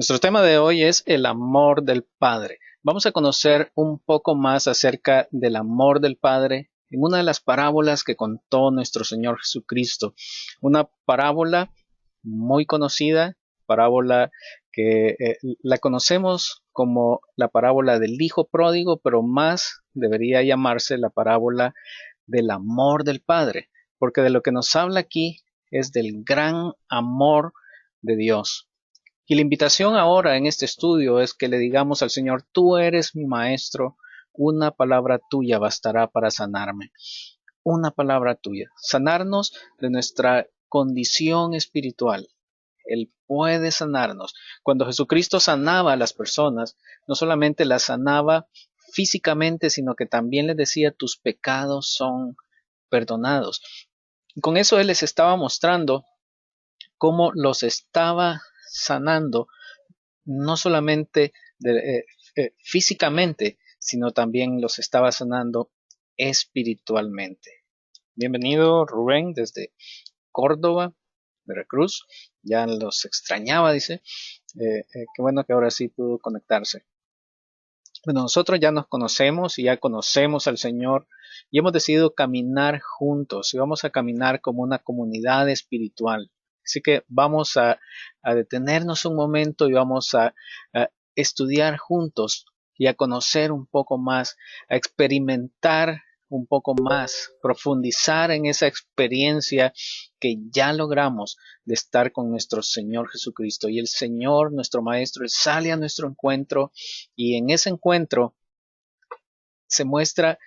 Nuestro tema de hoy es el amor del Padre. Vamos a conocer un poco más acerca del amor del Padre en una de las parábolas que contó nuestro Señor Jesucristo. Una parábola muy conocida, parábola que la conocemos como la parábola del Hijo Pródigo, pero más debería llamarse la parábola del amor del Padre, porque de lo que nos habla aquí es del gran amor de Dios. Y la invitación ahora en este estudio es que le digamos al Señor, tú eres mi maestro, una palabra tuya bastará para sanarme. Una palabra tuya. Sanarnos de nuestra condición espiritual. Él puede sanarnos. Cuando Jesucristo sanaba a las personas, no solamente las sanaba físicamente, sino que también les decía, tus pecados son perdonados. Y con eso Él les estaba mostrando cómo los estaba sanando no solamente físicamente, sino también los estaba sanando espiritualmente. Bienvenido Rubén desde Córdoba, Veracruz. Ya los extrañaba, dice. Qué bueno que ahora sí pudo conectarse. Bueno, nosotros ya nos conocemos y ya conocemos al Señor y hemos decidido caminar juntos y vamos a caminar como una comunidad espiritual. Así que vamos a detenernos un momento y vamos a estudiar juntos y a conocer un poco más, a experimentar un poco más, profundizar en esa experiencia que ya logramos de estar con nuestro Señor Jesucristo. Y el Señor, nuestro Maestro, Él sale a nuestro encuentro y en ese encuentro se muestra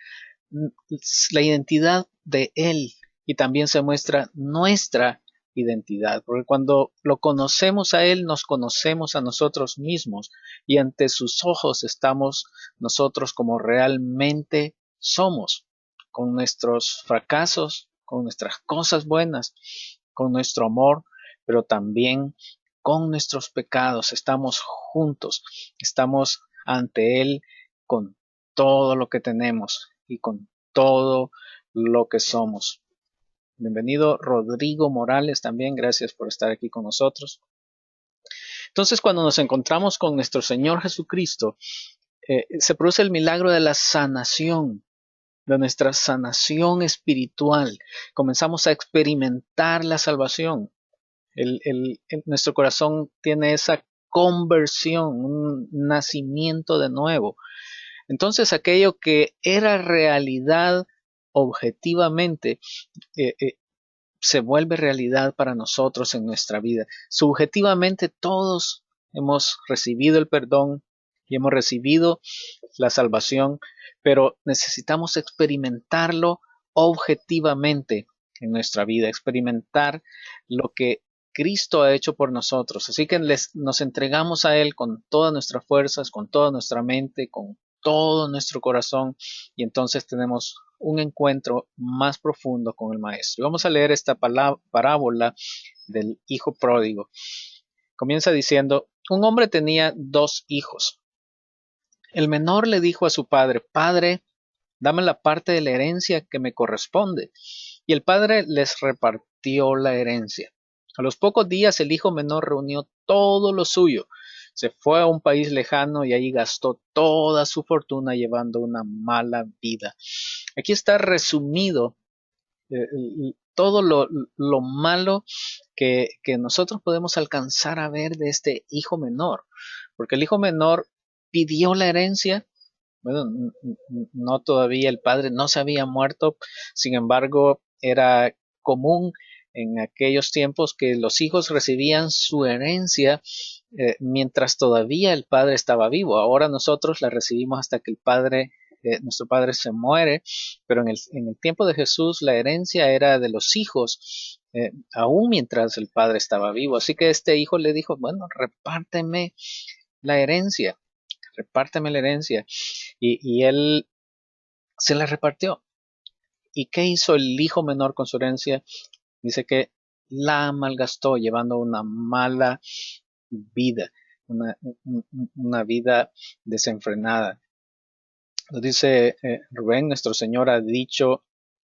la identidad de Él y también se muestra nuestra identidad, porque cuando lo conocemos a Él, nos conocemos a nosotros mismos y ante sus ojos estamos nosotros como realmente somos, con nuestros fracasos, con nuestras cosas buenas, con nuestro amor, pero también con nuestros pecados. Estamos juntos, estamos ante Él con todo lo que tenemos y con todo lo que somos. Bienvenido Rodrigo Morales también, gracias por estar aquí con nosotros. Entonces, cuando nos encontramos con nuestro Señor Jesucristo, se produce el milagro de la sanación, de nuestra sanación espiritual. Comenzamos a experimentar la salvación. Nuestro corazón tiene esa conversión, un nacimiento de nuevo. Entonces aquello que era realidad objetivamente eh, eh, se vuelve realidad para nosotros en nuestra vida. Subjetivamente todos hemos recibido el perdón y hemos recibido la salvación, pero necesitamos experimentarlo objetivamente en nuestra vida, experimentar lo que Cristo ha hecho por nosotros. Así que nos entregamos a Él con todas nuestras fuerzas, con toda nuestra mente, con todo nuestro corazón y entonces tenemos un encuentro más profundo con el Maestro. Y vamos a leer esta parábola del Hijo Pródigo. Comienza diciendo, un hombre tenía dos hijos. El menor le dijo a su padre, Padre, dame la parte de la herencia que me corresponde. Y el padre les repartió la herencia. A los pocos días el hijo menor reunió todo lo suyo, se fue a un país lejano y allí gastó toda su fortuna llevando una mala vida. Aquí está resumido todo lo malo que nosotros podemos alcanzar a ver de este hijo menor, porque el hijo menor pidió la herencia. Bueno, no todavía el padre no se había muerto, sin embargo, era común en aquellos tiempos que los hijos recibían su herencia mientras todavía el padre estaba vivo. Ahora nosotros la recibimos hasta que nuestro padre se muere, pero en el tiempo de Jesús la herencia era de los hijos, aún mientras el padre estaba vivo. Así que este hijo le dijo, bueno, repárteme la herencia, repárteme la herencia. Y él se la repartió. ¿Y qué hizo el hijo menor con su herencia? Dice que la malgastó llevando una mala vida, una vida desenfrenada. Nos dice Rubén, nuestro Señor ha dicho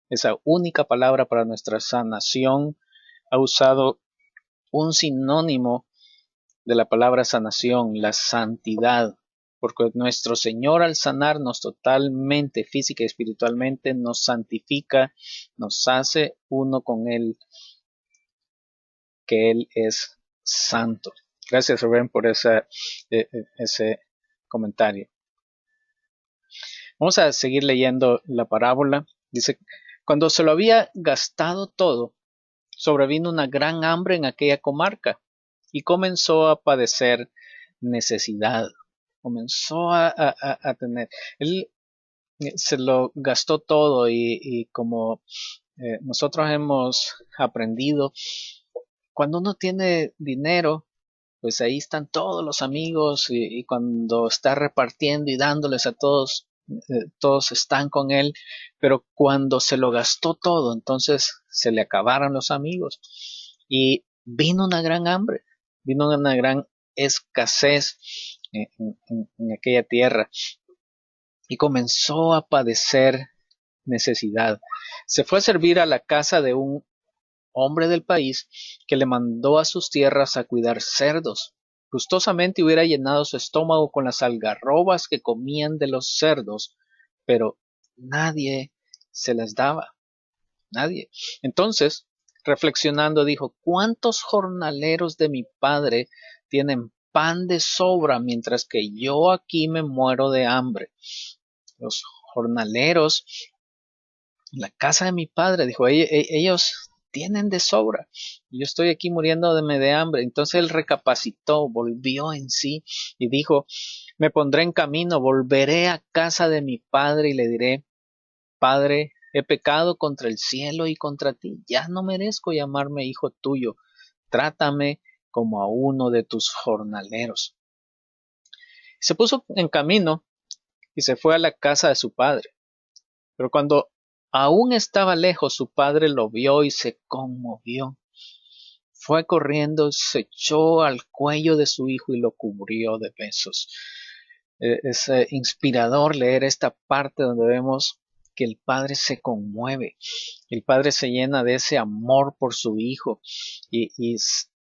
esa única palabra para nuestra sanación, ha usado un sinónimo de la palabra sanación, la santidad, porque nuestro Señor al sanarnos totalmente, física y espiritualmente, nos santifica, nos hace uno con Él, que Él es santo. Gracias, Rubén, por ese comentario. Vamos a seguir leyendo la parábola. Dice, cuando se lo había gastado todo, sobrevino una gran hambre en aquella comarca y comenzó a padecer necesidad. Comenzó a tener. Él se lo gastó todo y como nosotros hemos aprendido, cuando uno tiene dinero, pues ahí están todos los amigos y cuando está repartiendo y dándoles a todos, todos están con él, pero cuando se lo gastó todo, entonces se le acabaron los amigos y vino una gran hambre, vino una gran escasez en aquella tierra y comenzó a padecer necesidad. Se fue a servir a la casa de un hombre del país que le mandó a sus tierras a cuidar cerdos. Gustosamente hubiera llenado su estómago con las algarrobas que comían de los cerdos, pero nadie se las daba, nadie. Entonces, reflexionando, dijo, ¿cuántos jornaleros de mi padre tienen pan de sobra mientras que yo aquí me muero de hambre? Los jornaleros en la casa de mi padre, dijo, ellos tienen de sobra. Yo estoy aquí muriéndome de hambre. Entonces él recapacitó, volvió en sí y dijo, me pondré en camino, volveré a casa de mi padre y le diré, Padre, he pecado contra el cielo y contra ti. Ya no merezco llamarme hijo tuyo. Trátame como a uno de tus jornaleros. Se puso en camino y se fue a la casa de su padre. Pero cuando aún estaba lejos, su padre lo vio y se conmovió. Fue corriendo, se echó al cuello de su hijo y lo cubrió de besos. Es inspirador leer esta parte donde vemos que el padre se conmueve, el padre se llena de ese amor por su hijo y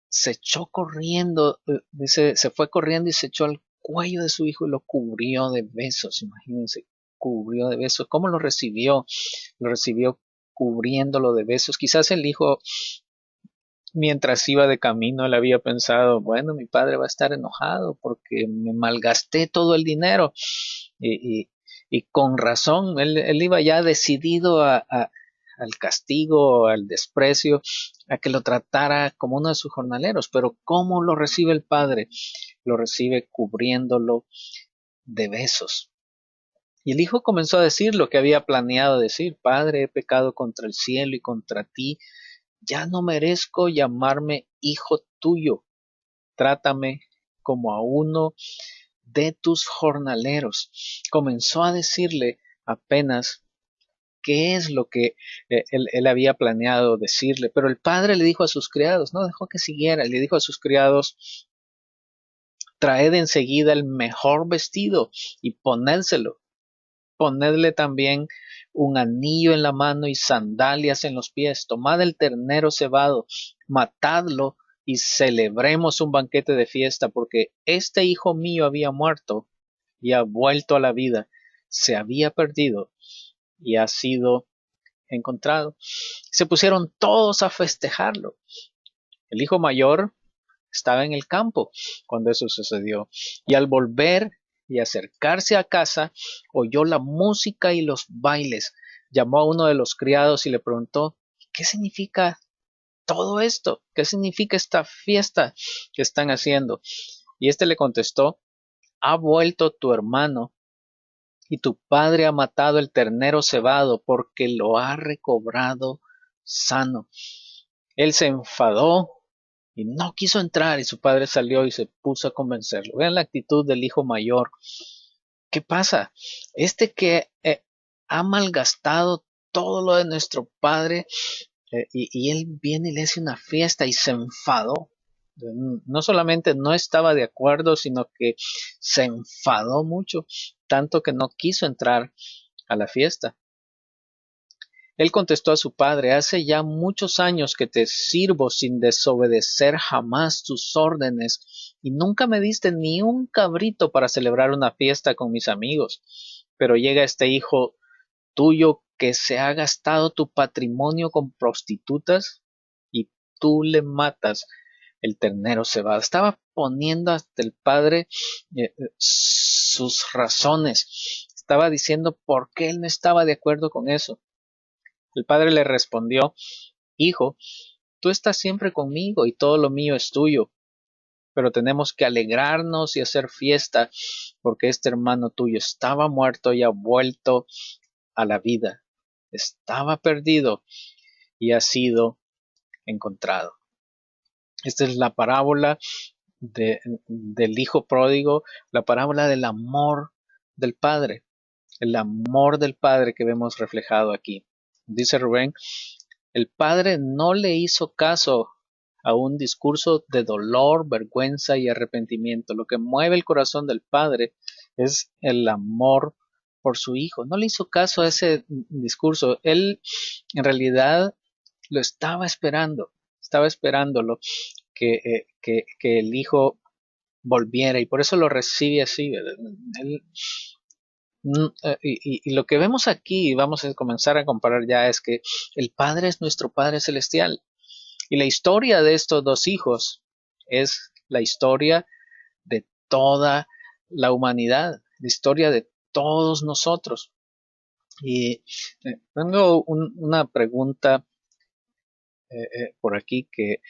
se echó corriendo, dice, se fue corriendo y se echó al cuello de su hijo y lo cubrió de besos. Imagínense, cubrió de besos. ¿Cómo lo recibió? Lo recibió cubriéndolo de besos. Quizás el hijo, mientras iba de camino, él había pensado, bueno, mi padre va a estar enojado porque me malgasté todo el dinero. Y, y, y con razón, él iba ya decidido al castigo, al desprecio, a que lo tratara como uno de sus jornaleros. Pero ¿cómo lo recibe el padre? Lo recibe cubriéndolo de besos. Y el hijo comenzó a decir lo que había planeado decir, Padre, he pecado contra el cielo y contra ti, ya no merezco llamarme hijo tuyo, trátame como a uno de tus jornaleros. Comenzó a decirle apenas qué es lo que él había planeado decirle, pero el padre le dijo a sus criados, no dejó que siguiera, le dijo a sus criados, traed enseguida el mejor vestido y ponédselo. Ponedle también un anillo en la mano y sandalias en los pies. Tomad el ternero cebado, matadlo y celebremos un banquete de fiesta, porque este hijo mío había muerto y ha vuelto a la vida. Se había perdido y ha sido encontrado. Se pusieron todos a festejarlo. El hijo mayor estaba en el campo cuando eso sucedió. Y al volver y acercarse a casa, oyó la música y los bailes. Llamó a uno de los criados y le preguntó, ¿qué significa todo esto? ¿Qué significa esta fiesta que están haciendo? Y éste le contestó, ha vuelto tu hermano y tu padre ha matado el ternero cebado porque lo ha recobrado sano. Él se enfadó y no quiso entrar y su padre salió y se puso a convencerlo. Vean la actitud del hijo mayor. ¿Qué pasa? Este que ha malgastado todo lo de nuestro padre y él viene y le hace una fiesta y se enfadó. No solamente no estaba de acuerdo, sino que se enfadó mucho, tanto que no quiso entrar a la fiesta. Él contestó a su padre: hace ya muchos años que te sirvo sin desobedecer jamás tus órdenes, y nunca me diste ni un cabrito para celebrar una fiesta con mis amigos. Pero llega este hijo tuyo que se ha gastado tu patrimonio con prostitutas, y tú le matas el ternero cebado. Estaba poniendo hasta el padre sus razones. Estaba diciendo por qué él no estaba de acuerdo con eso. El padre le respondió: hijo, tú estás siempre conmigo y todo lo mío es tuyo, pero tenemos que alegrarnos y hacer fiesta, porque este hermano tuyo estaba muerto y ha vuelto a la vida. Estaba perdido y ha sido encontrado. Esta es la parábola del hijo pródigo, la parábola del amor del padre, el amor del padre que vemos reflejado aquí. Dice Rubén: el padre no le hizo caso a un discurso de dolor, vergüenza y arrepentimiento. Lo que mueve el corazón del padre es el amor por su hijo. No le hizo caso a ese discurso. Él en realidad lo estaba esperándolo que el hijo volviera, y por eso lo recibe así. Él, y lo que vemos aquí, vamos a comenzar a comparar ya, es que el Padre es nuestro Padre Celestial. Y la historia de estos dos hijos es la historia de toda la humanidad, la historia de todos nosotros. Y tengo una pregunta por aquí que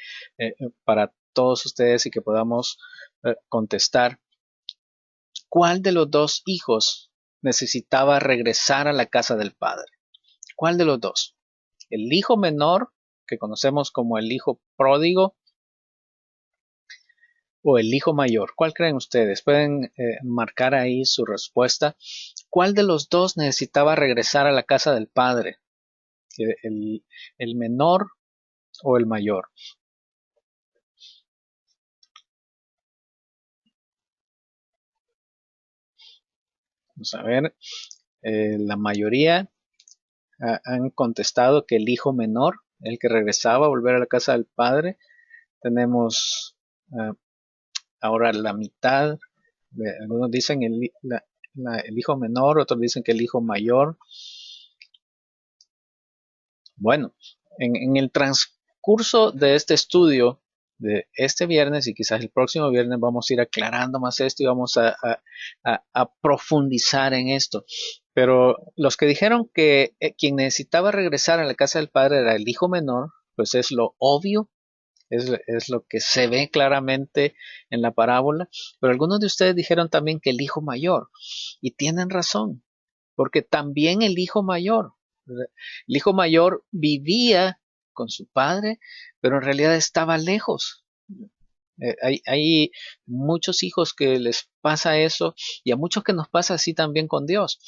para todos ustedes y que podamos contestar. ¿Cuál de los dos hijos necesitaba regresar a la casa del padre? ¿Cuál de los dos? ¿El hijo menor, que conocemos como el hijo pródigo, o el hijo mayor? ¿Cuál creen ustedes? Pueden marcar ahí su respuesta. ¿Cuál de los dos necesitaba regresar a la casa del padre? ¿El menor o el mayor? Vamos a ver. La mayoría han contestado que el hijo menor, el que regresaba a volver a la casa del padre. Tenemos ahora la mitad. Algunos dicen el hijo menor, otros dicen que el hijo mayor. Bueno, en el transcurso de este estudio de este viernes y quizás el próximo viernes vamos a ir aclarando más esto y vamos a profundizar en esto. Pero los que dijeron que quien necesitaba regresar a la casa del padre era el hijo menor, pues es lo obvio, es lo que se ve claramente en la parábola. Pero algunos de ustedes dijeron también que el hijo mayor, y tienen razón, porque también el hijo mayor vivía con su padre, pero en realidad estaba lejos. Hay muchos hijos que les pasa eso, y a muchos que nos pasa así también con Dios.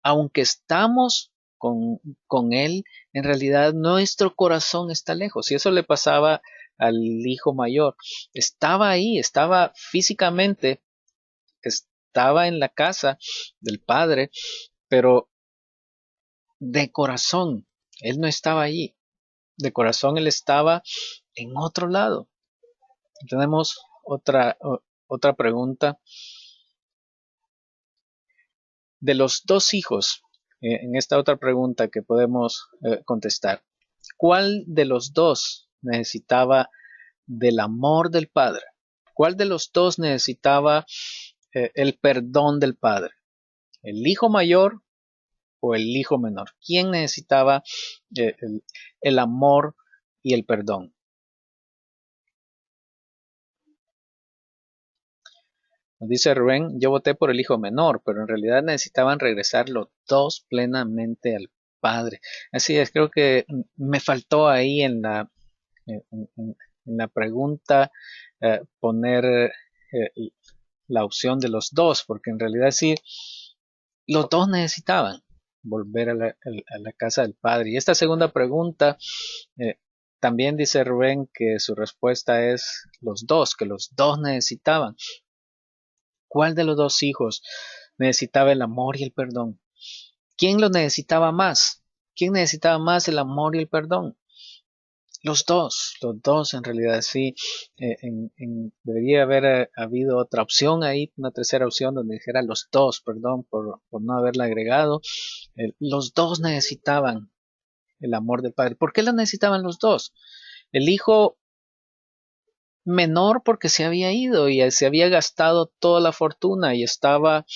Aunque estamos con Él, en realidad nuestro corazón está lejos. Y eso le pasaba al hijo mayor. Estaba ahí, estaba físicamente, estaba en la casa del padre, pero de corazón, él no estaba allí. De corazón él estaba en otro lado. Tenemos otra pregunta. De los dos hijos, en esta otra pregunta que podemos contestar, ¿cuál de los dos necesitaba del amor del padre? ¿Cuál de los dos necesitaba el perdón del padre? ¿El hijo mayor o el hijo menor? ¿Quién necesitaba el amor y el perdón? Nos dice Rubén: yo voté por el hijo menor, pero en realidad necesitaban regresar los dos plenamente al padre. Así es, creo que me faltó ahí en la pregunta poner la opción de los dos, porque en realidad sí, los dos necesitaban volver a la casa del padre. Y esta segunda pregunta, eh, también dice Rubén que su respuesta es los dos, que los dos necesitaban. ¿Cuál de los dos hijos necesitaba el amor y el perdón? ¿Quién lo necesitaba más? ¿Quién necesitaba más el amor y el perdón? Los dos en realidad, sí. Debería haber habido otra opción ahí, una tercera opción donde dijera los dos, perdón por no haberla agregado. Los dos necesitaban el amor del Padre. ¿Por qué lo necesitaban los dos? El hijo menor porque se había ido y se había gastado toda la fortuna y estaba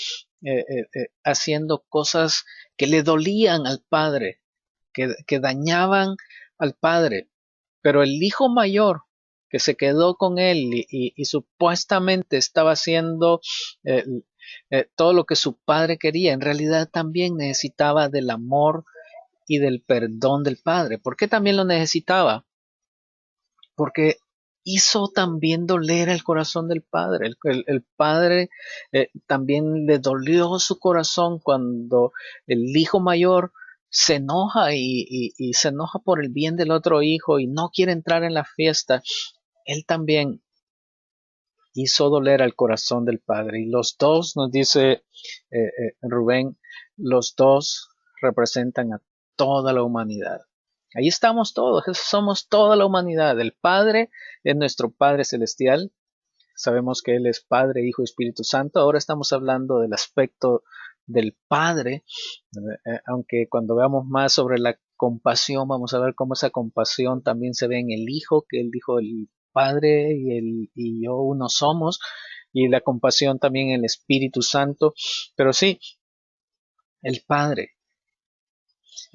haciendo cosas que le dolían al padre, que dañaban al padre. Pero el hijo mayor que se quedó con él y supuestamente estaba haciendo eh, todo lo que su padre quería, en realidad también necesitaba del amor y del perdón del padre. ¿Por qué también lo necesitaba? Porque hizo también doler el corazón del padre. El padre también le dolió su corazón cuando el hijo mayor se enoja y se enoja por el bien del otro hijo y no quiere entrar en la fiesta. Él también hizo doler al corazón del padre. Y los dos, nos dice Rubén, los dos representan a toda la humanidad. Ahí estamos todos, somos toda la humanidad. El Padre es nuestro Padre Celestial. Sabemos que Él es Padre, Hijo y Espíritu Santo. Ahora estamos hablando del aspecto del Padre, aunque cuando veamos más sobre la compasión, vamos a ver cómo esa compasión también se ve en el Hijo, que Él dijo, el Padre y yo uno somos, y la compasión también en el Espíritu Santo. Pero sí, el Padre,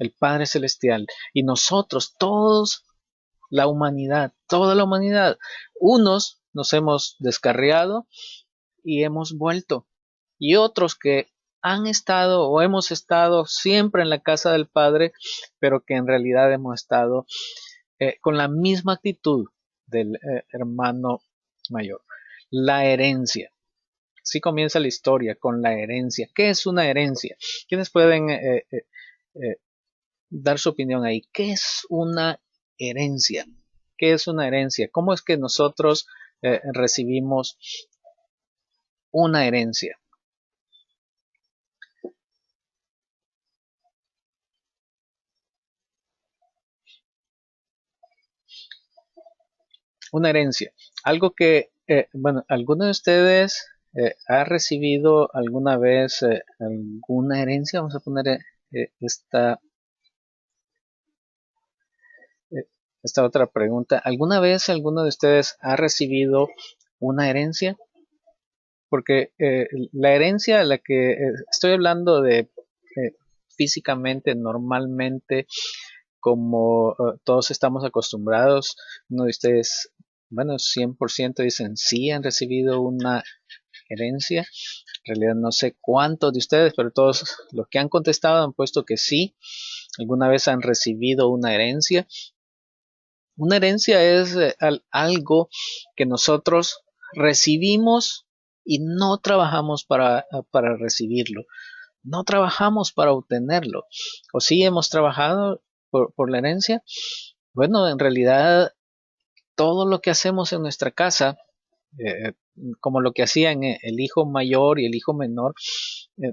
el Padre Celestial, y nosotros, todos, la humanidad, toda la humanidad, unos nos hemos descarriado y hemos vuelto, y otros que han estado o hemos estado siempre en la casa del Padre, pero que en realidad hemos estado con la misma actitud del hermano mayor. La herencia. Así comienza la historia con la herencia. ¿Qué es una herencia? ¿Quiénes pueden eh, dar su opinión ahí? ¿Qué es una herencia? ¿Qué es una herencia? ¿Cómo es que nosotros recibimos una herencia? Una herencia. Algo que, bueno, ¿alguno de ustedes ha recibido alguna vez alguna herencia? Vamos a poner eh, esta otra pregunta. ¿Alguna vez alguno de ustedes ha recibido una herencia? Porque la herencia a la que estoy hablando de físicamente, normalmente, como todos estamos acostumbrados, uno de ustedes, bueno, 100% dicen sí han recibido una herencia. En realidad no sé cuántos de ustedes, pero todos los que han contestado han puesto que sí, alguna vez han recibido una herencia. Una herencia es algo que nosotros recibimos y no trabajamos para recibirlo. No trabajamos para obtenerlo. ¿O sí hemos trabajado por la herencia? Bueno, en realidad todo lo que hacemos en nuestra casa, eh, como lo que hacían el hijo mayor y el hijo menor,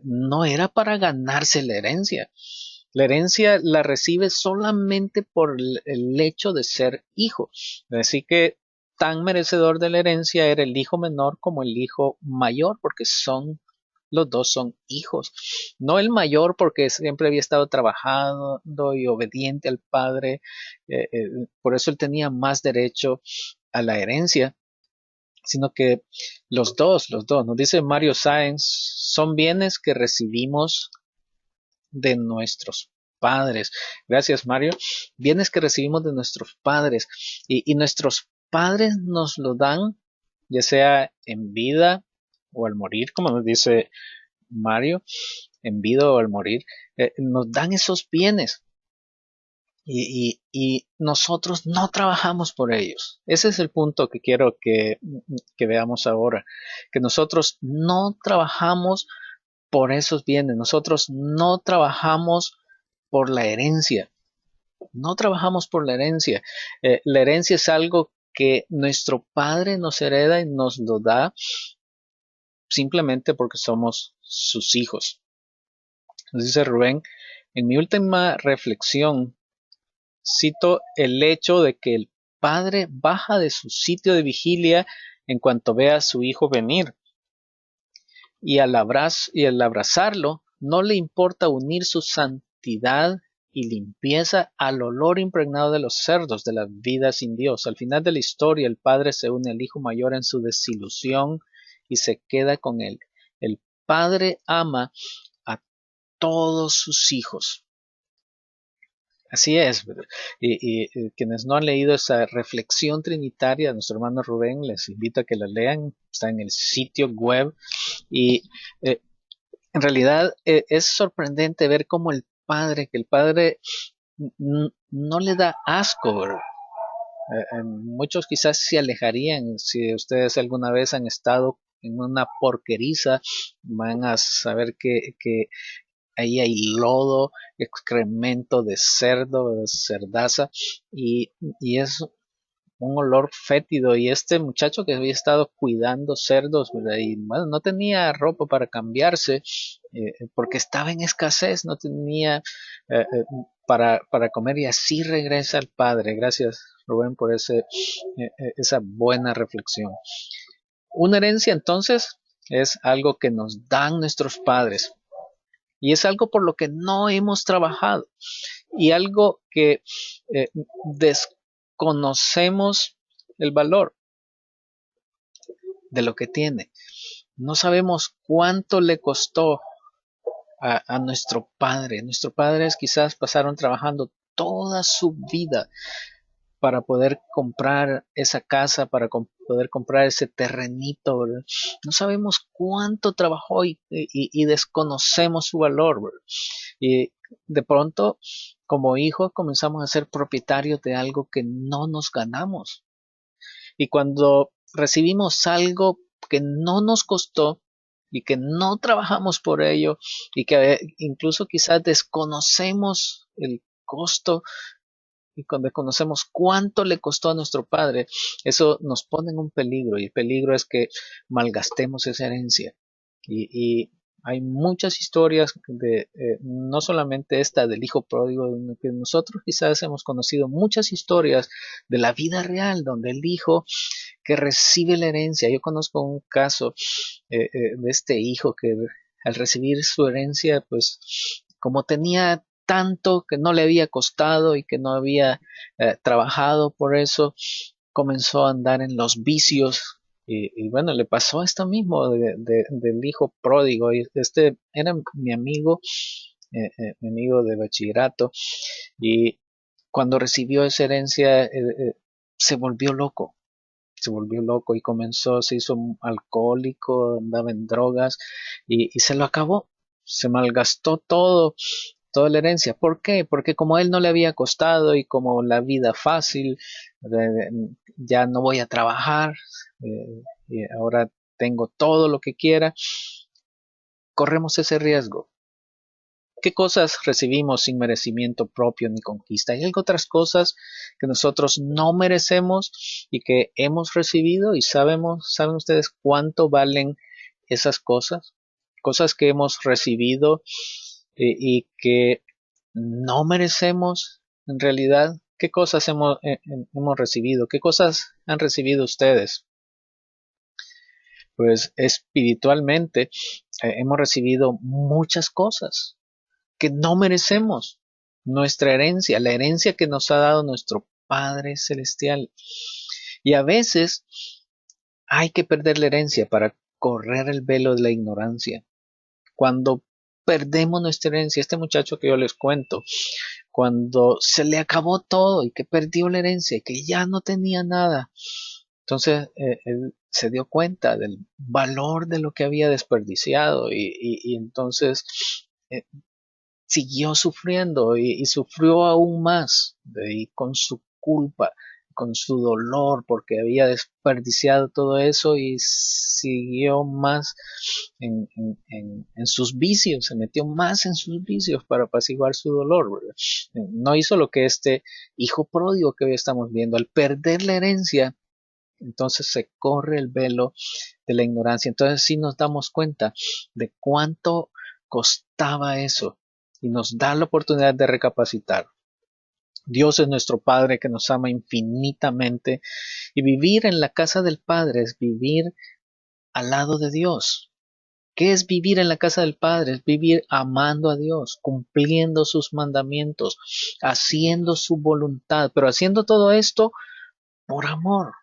no era para ganarse la herencia. La herencia la recibe solamente por el hecho de ser hijo. Así que tan merecedor de la herencia era el hijo menor como el hijo mayor, porque los dos son hijos. No el mayor porque siempre había estado trabajando y obediente al padre, por eso él tenía más derecho a la herencia, sino que los dos, nos dice Mario Sáenz, son bienes que recibimos de nuestros padres. Gracias, Mario. Bienes que recibimos de nuestros padres y nuestros padres nos lo dan, ya sea en vida o al morir, como nos dice Mario, en vida o al morir, nos dan esos bienes y nosotros no trabajamos por ellos. Ese es el punto que quiero que veamos ahora, que nosotros no trabajamos por esos bienes, nosotros no trabajamos por la herencia, no trabajamos por la herencia. La herencia es algo que nuestro Padre nos hereda y nos lo da simplemente porque somos sus hijos. Nos dice Rubén, En mi última reflexión, cito el hecho de que el padre baja de su sitio de vigilia en cuanto ve a su hijo venir, y al abrazarlo, no le importa unir su santidad y limpieza al olor impregnado de los cerdos de la vida sin Dios. Al final de la historia, el padre se une al hijo mayor en su desilusión y se queda con él. El padre ama a todos sus hijos. Así es, y quienes no han leído esa reflexión trinitaria de nuestro hermano Rubén, les invito a que la lean, está en el sitio web, y eh, en realidad es sorprendente ver cómo que el padre no le da asco, ¿verdad? Muchos quizás se alejarían. Si ustedes alguna vez han estado en una porqueriza, van a saber que ahí hay lodo, excremento de cerdo, de cerdaza, y es un olor fétido. Y este muchacho que había estado cuidando cerdos, ¿verdad? Y bueno, no tenía ropa para cambiarse, porque estaba en escasez, no tenía para comer, y así regresa al padre. Gracias, Rubén, por esa buena reflexión. Una herencia, entonces, es algo que nos dan nuestros padres, y es algo por lo que no hemos trabajado, y algo que eh, desconocemos el valor de lo que tiene. No sabemos cuánto le costó a nuestro padre. Nuestros padres quizás pasaron trabajando toda su vida para poder comprar esa casa, para poder comprar ese terrenito, ¿verdad? No sabemos cuánto trabajó, y desconocemos su valor, ¿verdad? Y de pronto, como hijos, comenzamos a ser propietarios de algo que no nos ganamos. Y cuando recibimos algo que no nos costó y que no trabajamos por ello, y que incluso quizás desconocemos el costo, y cuando conocemos cuánto le costó a nuestro padre, eso nos pone en un peligro, y el peligro es que malgastemos esa herencia. Y hay muchas historias no solamente esta del hijo pródigo, que nosotros quizás hemos conocido muchas historias de la vida real, donde el hijo que recibe la herencia. Yo conozco un caso de este hijo que al recibir su herencia, pues como tenía tanto que no le había costado y que no había trabajado por eso, comenzó a andar en los vicios. Y bueno, le pasó esto mismo del hijo pródigo. Y este era mi amigo de bachillerato, y cuando recibió esa herencia, se volvió loco. Se volvió loco y se hizo alcohólico, andaba en drogas, y se lo acabó. Se malgastó toda la herencia. ¿Por qué? Porque como a él no le había costado, y como la vida fácil, ya no voy a trabajar, y ahora tengo todo lo que quiera, corremos ese riesgo. ¿Qué cosas recibimos sin merecimiento propio ni conquista? Hay otras cosas que nosotros no merecemos y que hemos recibido, y ¿saben ustedes cuánto valen esas cosas? Cosas que hemos recibido y que no merecemos en realidad. ¿Qué cosas hemos recibido? ¿Qué cosas han recibido ustedes? Pues espiritualmente hemos recibido muchas cosas que no merecemos. Nuestra herencia, la herencia que nos ha dado nuestro Padre Celestial. Y a veces hay que perder la herencia para correr el velo de la ignorancia. Cuando perdemos nuestra herencia, este muchacho que yo les cuento, cuando se le acabó todo y que perdió la herencia y que ya no tenía nada, entonces él se dio cuenta del valor de lo que había desperdiciado, y entonces eh, siguió sufriendo, y sufrió aún más, y con su culpa, con su dolor, porque había desperdiciado todo eso, y siguió más en sus vicios, se metió más en sus vicios para apaciguar su dolor, ¿verdad? No hizo lo que este hijo pródigo que hoy estamos viendo. Al perder la herencia, entonces se corre el velo de la ignorancia. Entonces sí nos damos cuenta de cuánto costaba eso. y nos da la oportunidad de recapacitar. Dios es nuestro Padre que nos ama infinitamente y vivir en la casa del Padre es vivir al lado de Dios. ¿Qué es vivir en la casa del Padre? Es vivir amando a Dios, cumpliendo sus mandamientos, haciendo su voluntad, pero haciendo todo esto por amor,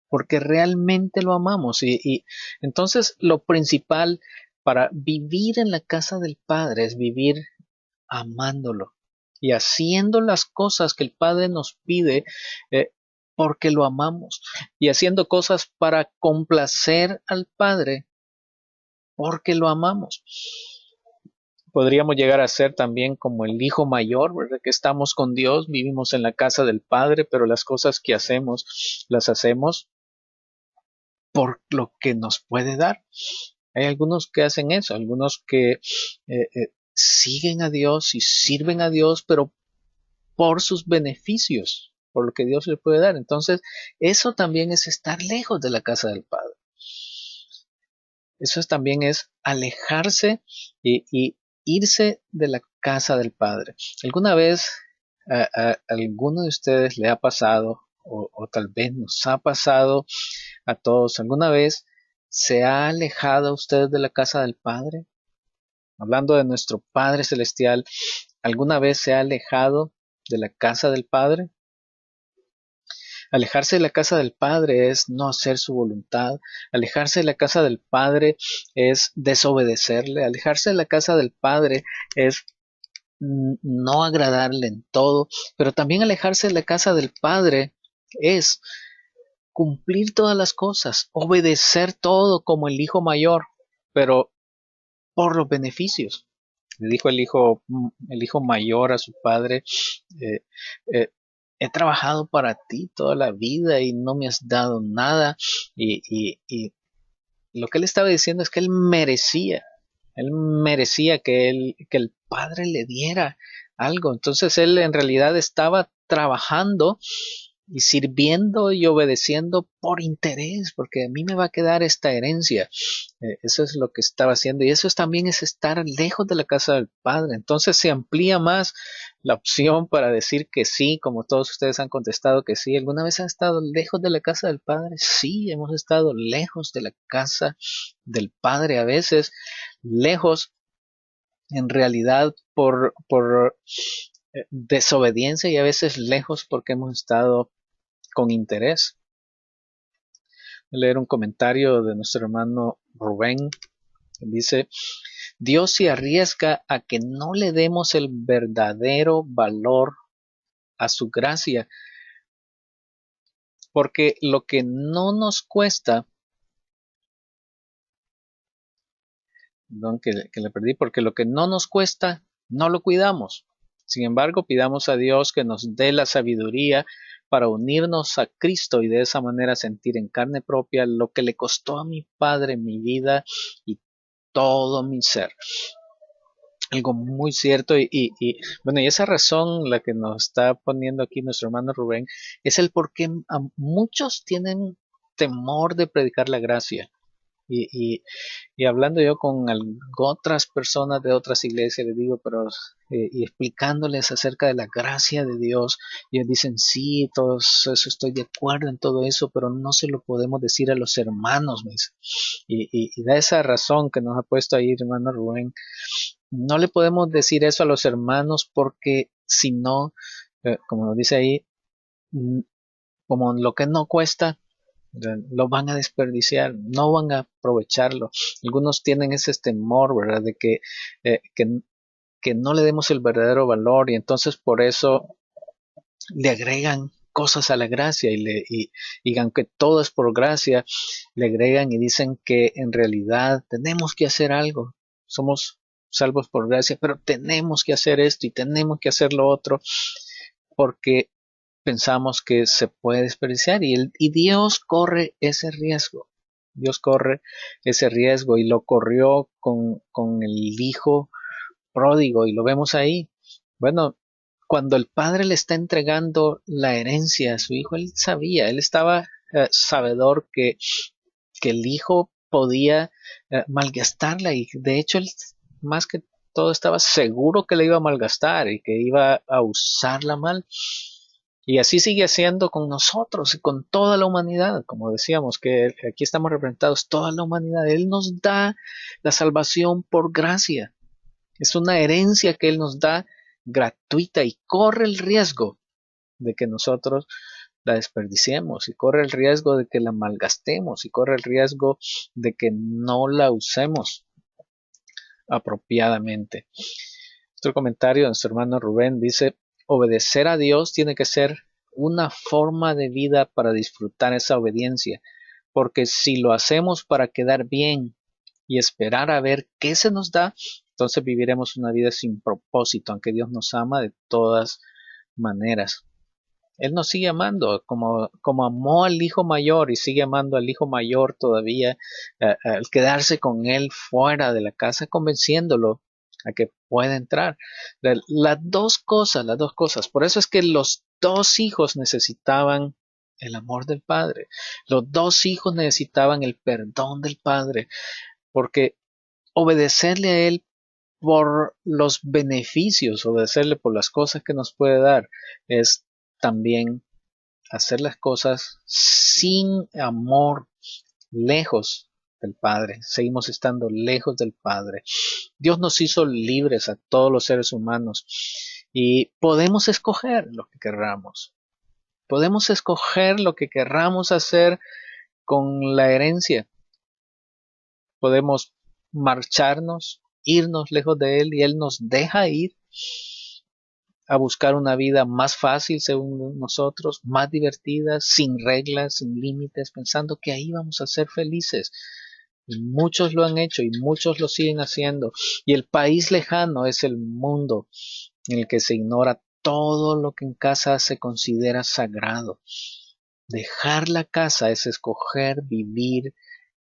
porque realmente lo amamos. Y entonces lo principal para vivir en la casa del Padre es vivir amándolo y haciendo las cosas que el Padre nos pide eh, porque lo amamos y haciendo cosas para complacer al Padre porque lo amamos. Podríamos llegar a ser también como el hijo mayor, ¿verdad? Que estamos con Dios, vivimos en la casa del Padre, pero las cosas que hacemos las hacemos por lo que nos puede dar. Hay algunos que hacen eso, algunos que siguen a Dios y sirven a Dios, pero por sus beneficios, por lo que Dios le puede dar. Entonces, eso también es estar lejos de la casa del Padre. Eso también es alejarse y irse de la casa del Padre. ¿Alguna vez a alguno de ustedes le ha pasado, o tal vez nos ha pasado a todos, alguna vez se ha alejado usted de la casa del Padre? Hablando de nuestro Padre Celestial, ¿alguna vez se ha alejado de la casa del Padre? Alejarse de la casa del Padre es no hacer su voluntad. Alejarse de la casa del Padre es desobedecerle. Alejarse de la casa del Padre es no agradarle en todo. Pero también alejarse de la casa del Padre es cumplir todas las cosas, obedecer todo como el hijo mayor, pero por los beneficios. Le dijo el hijo mayor a su padre, eh, eh, he trabajado para ti toda la vida y no me has dado nada. Y lo que él estaba diciendo es que él merecía que el padre le diera algo. Entonces él en realidad estaba trabajando y sirviendo y obedeciendo por interés, porque a mí me va a quedar esta herencia. Eso es lo que estaba haciendo y eso también es estar lejos de la casa del Padre. Entonces se amplía más la opción para decir que sí, como todos ustedes han contestado que sí. ¿Alguna vez han estado lejos de la casa del Padre? Sí, hemos estado lejos de la casa del Padre, a veces lejos en realidad por desobediencia y a veces lejos porque hemos estado con interés. Voy a leer un comentario de nuestro hermano Rubén. Dice, Dios se arriesga a que no le demos el verdadero valor a su gracia, porque lo que no nos cuesta, perdón, que le perdí, porque lo que no nos cuesta, no lo cuidamos. Sin embargo, pidamos a Dios que nos dé la sabiduría para unirnos a Cristo y de esa manera sentir en carne propia lo que le costó a mi Padre mi vida y todo mi ser. Algo muy cierto bueno, y esa razón la que nos está poniendo aquí nuestro hermano Rubén es el por qué muchos tienen temor de predicar la gracia. Y, y, y hablando yo con otras personas de otras iglesias, les digo, pero y explicándoles acerca de la gracia de Dios, y ellos dicen, sí, todo eso estoy de acuerdo en todo eso, pero no se lo podemos decir a los hermanos, me dice. Y da esa razón que nos ha puesto ahí hermano Rubén. No le podemos decir eso a los hermanos porque si no, como nos dice ahí, como lo que no cuesta, lo van a desperdiciar, no van a aprovecharlo. Algunos tienen ese temor, ¿verdad? De que no le demos el verdadero valor y entonces por eso le agregan cosas a la gracia y aunque todo es por gracia, le agregan y dicen que en realidad tenemos que hacer algo. Somos salvos por gracia, pero tenemos que hacer esto y tenemos que hacer lo otro porque pensamos que se puede desperdiciar y Dios corre ese riesgo. Dios corre ese riesgo y lo corrió con el hijo pródigo y lo vemos ahí. Bueno, cuando el padre le está entregando la herencia a su hijo, él sabía, él estaba sabedor que el hijo podía malgastarla y de hecho él más que todo estaba seguro que la iba a malgastar y que iba a usarla mal. Y así sigue haciendo con nosotros y con toda la humanidad. Como decíamos, que aquí estamos representados toda la humanidad. Él nos da la salvación por gracia. Es una herencia que Él nos da gratuita y corre el riesgo de que nosotros la desperdiciemos y corre el riesgo de que la malgastemos y corre el riesgo de que no la usemos apropiadamente. Otro comentario de nuestro hermano Rubén dice: obedecer a Dios tiene que ser una forma de vida para disfrutar esa obediencia, porque si lo hacemos para quedar bien y esperar a ver qué se nos da, entonces viviremos una vida sin propósito, aunque Dios nos ama de todas maneras. Él nos sigue amando, como amó al hijo mayor y sigue amando al hijo mayor todavía, al quedarse con él fuera de la casa, convenciéndolo a que pueda entrar. Las dos cosas. Por eso es que los dos hijos necesitaban el amor del Padre. Los dos hijos necesitaban el perdón del Padre, porque obedecerle a Él por los beneficios, obedecerle por las cosas que nos puede dar, es también hacer las cosas sin amor, lejos del Padre. Seguimos estando lejos del Padre. Dios nos hizo libres a todos los seres humanos y podemos escoger lo que querramos. Podemos escoger lo que querramos hacer con la herencia. Podemos marcharnos, irnos lejos de Él y Él nos deja ir a buscar una vida más fácil según nosotros, más divertida, sin reglas, sin límites, pensando que ahí vamos a ser felices. Y muchos lo han hecho y muchos lo siguen haciendo. Y el país lejano es el mundo en el que se ignora todo lo que en casa se considera sagrado. Dejar la casa es escoger vivir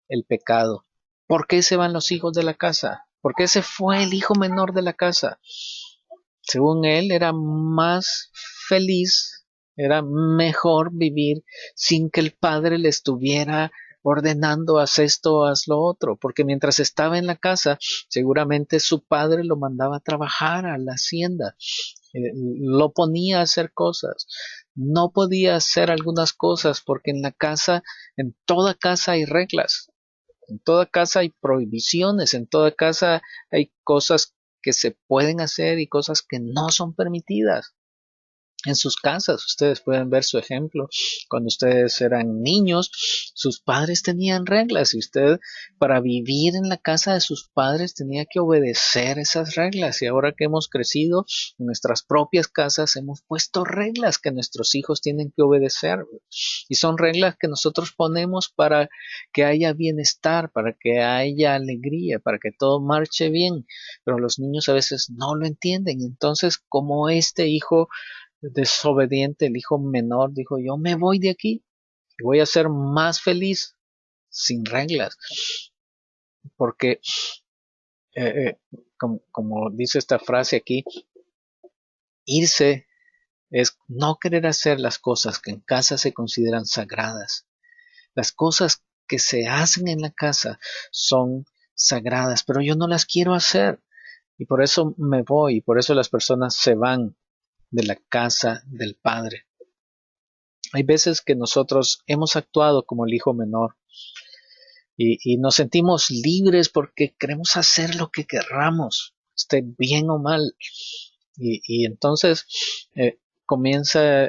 el pecado. ¿Por qué se van los hijos de la casa? ¿Por qué se fue el hijo menor de la casa? Según él, era más feliz, era mejor vivir sin que el padre le estuviera ordenando: haz esto, haz lo otro, porque mientras estaba en la casa, seguramente su padre lo mandaba a trabajar a la hacienda, lo ponía a hacer cosas. No podía hacer algunas cosas porque en la casa, en toda casa hay reglas. En toda casa hay prohibiciones, en toda casa hay cosas que se pueden hacer y cosas que no son permitidas. En sus casas, ustedes pueden ver su ejemplo. Cuando ustedes eran niños, sus padres tenían reglas y usted, para vivir en la casa de sus padres, tenía que obedecer esas reglas. Y ahora que hemos crecido en nuestras propias casas, hemos puesto reglas que nuestros hijos tienen que obedecer. Y son reglas que nosotros ponemos para que haya bienestar, para que haya alegría, para que todo marche bien. Pero los niños a veces no lo entienden. Entonces, como este hijo desobediente, el hijo menor, dijo: yo me voy de aquí y voy a ser más feliz sin reglas, porque como dice esta frase aquí, irse es no querer hacer las cosas que en casa se consideran sagradas. Las cosas que se hacen en la casa son sagradas, pero yo no las quiero hacer y por eso me voy, y por eso las personas se van de la casa del Padre. Hay veces que nosotros hemos actuado como el hijo menor y nos sentimos libres porque queremos hacer lo que querramos, esté bien o mal. Y entonces comienza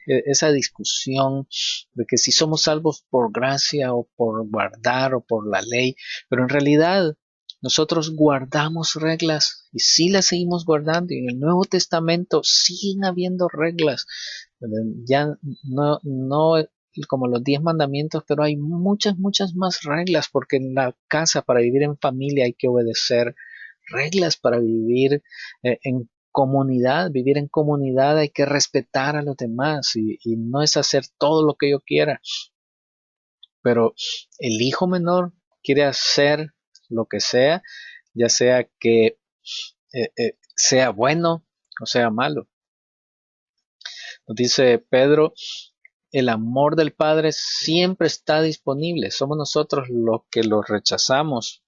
esa discusión de que si somos salvos por gracia o por guardar o por la ley, pero en realidad nosotros guardamos reglas y sí las seguimos guardando, y en el Nuevo Testamento siguen habiendo reglas, ya no como los 10 mandamientos, pero hay muchas más reglas, porque en la casa, para vivir en familia, hay que obedecer reglas. Para vivir en comunidad, vivir en comunidad, hay que respetar a los demás y no es hacer todo lo que yo quiera. Pero el hijo menor quiere hacer lo que sea, ya sea que sea bueno o sea malo. Nos dice Pedro: el amor del Padre siempre está disponible. Somos nosotros los que lo rechazamos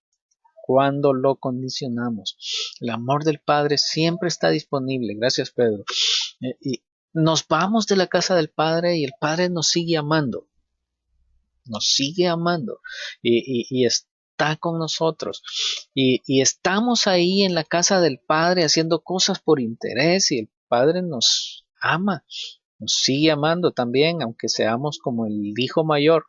cuando lo condicionamos. El amor del Padre siempre está disponible. Gracias, Pedro. Y nos vamos de la casa del Padre y el Padre nos sigue amando. Nos sigue amando y está con nosotros. Y estamos ahí en la casa del Padre haciendo cosas por interés y el Padre nos ama, nos sigue amando también, aunque seamos como el hijo mayor.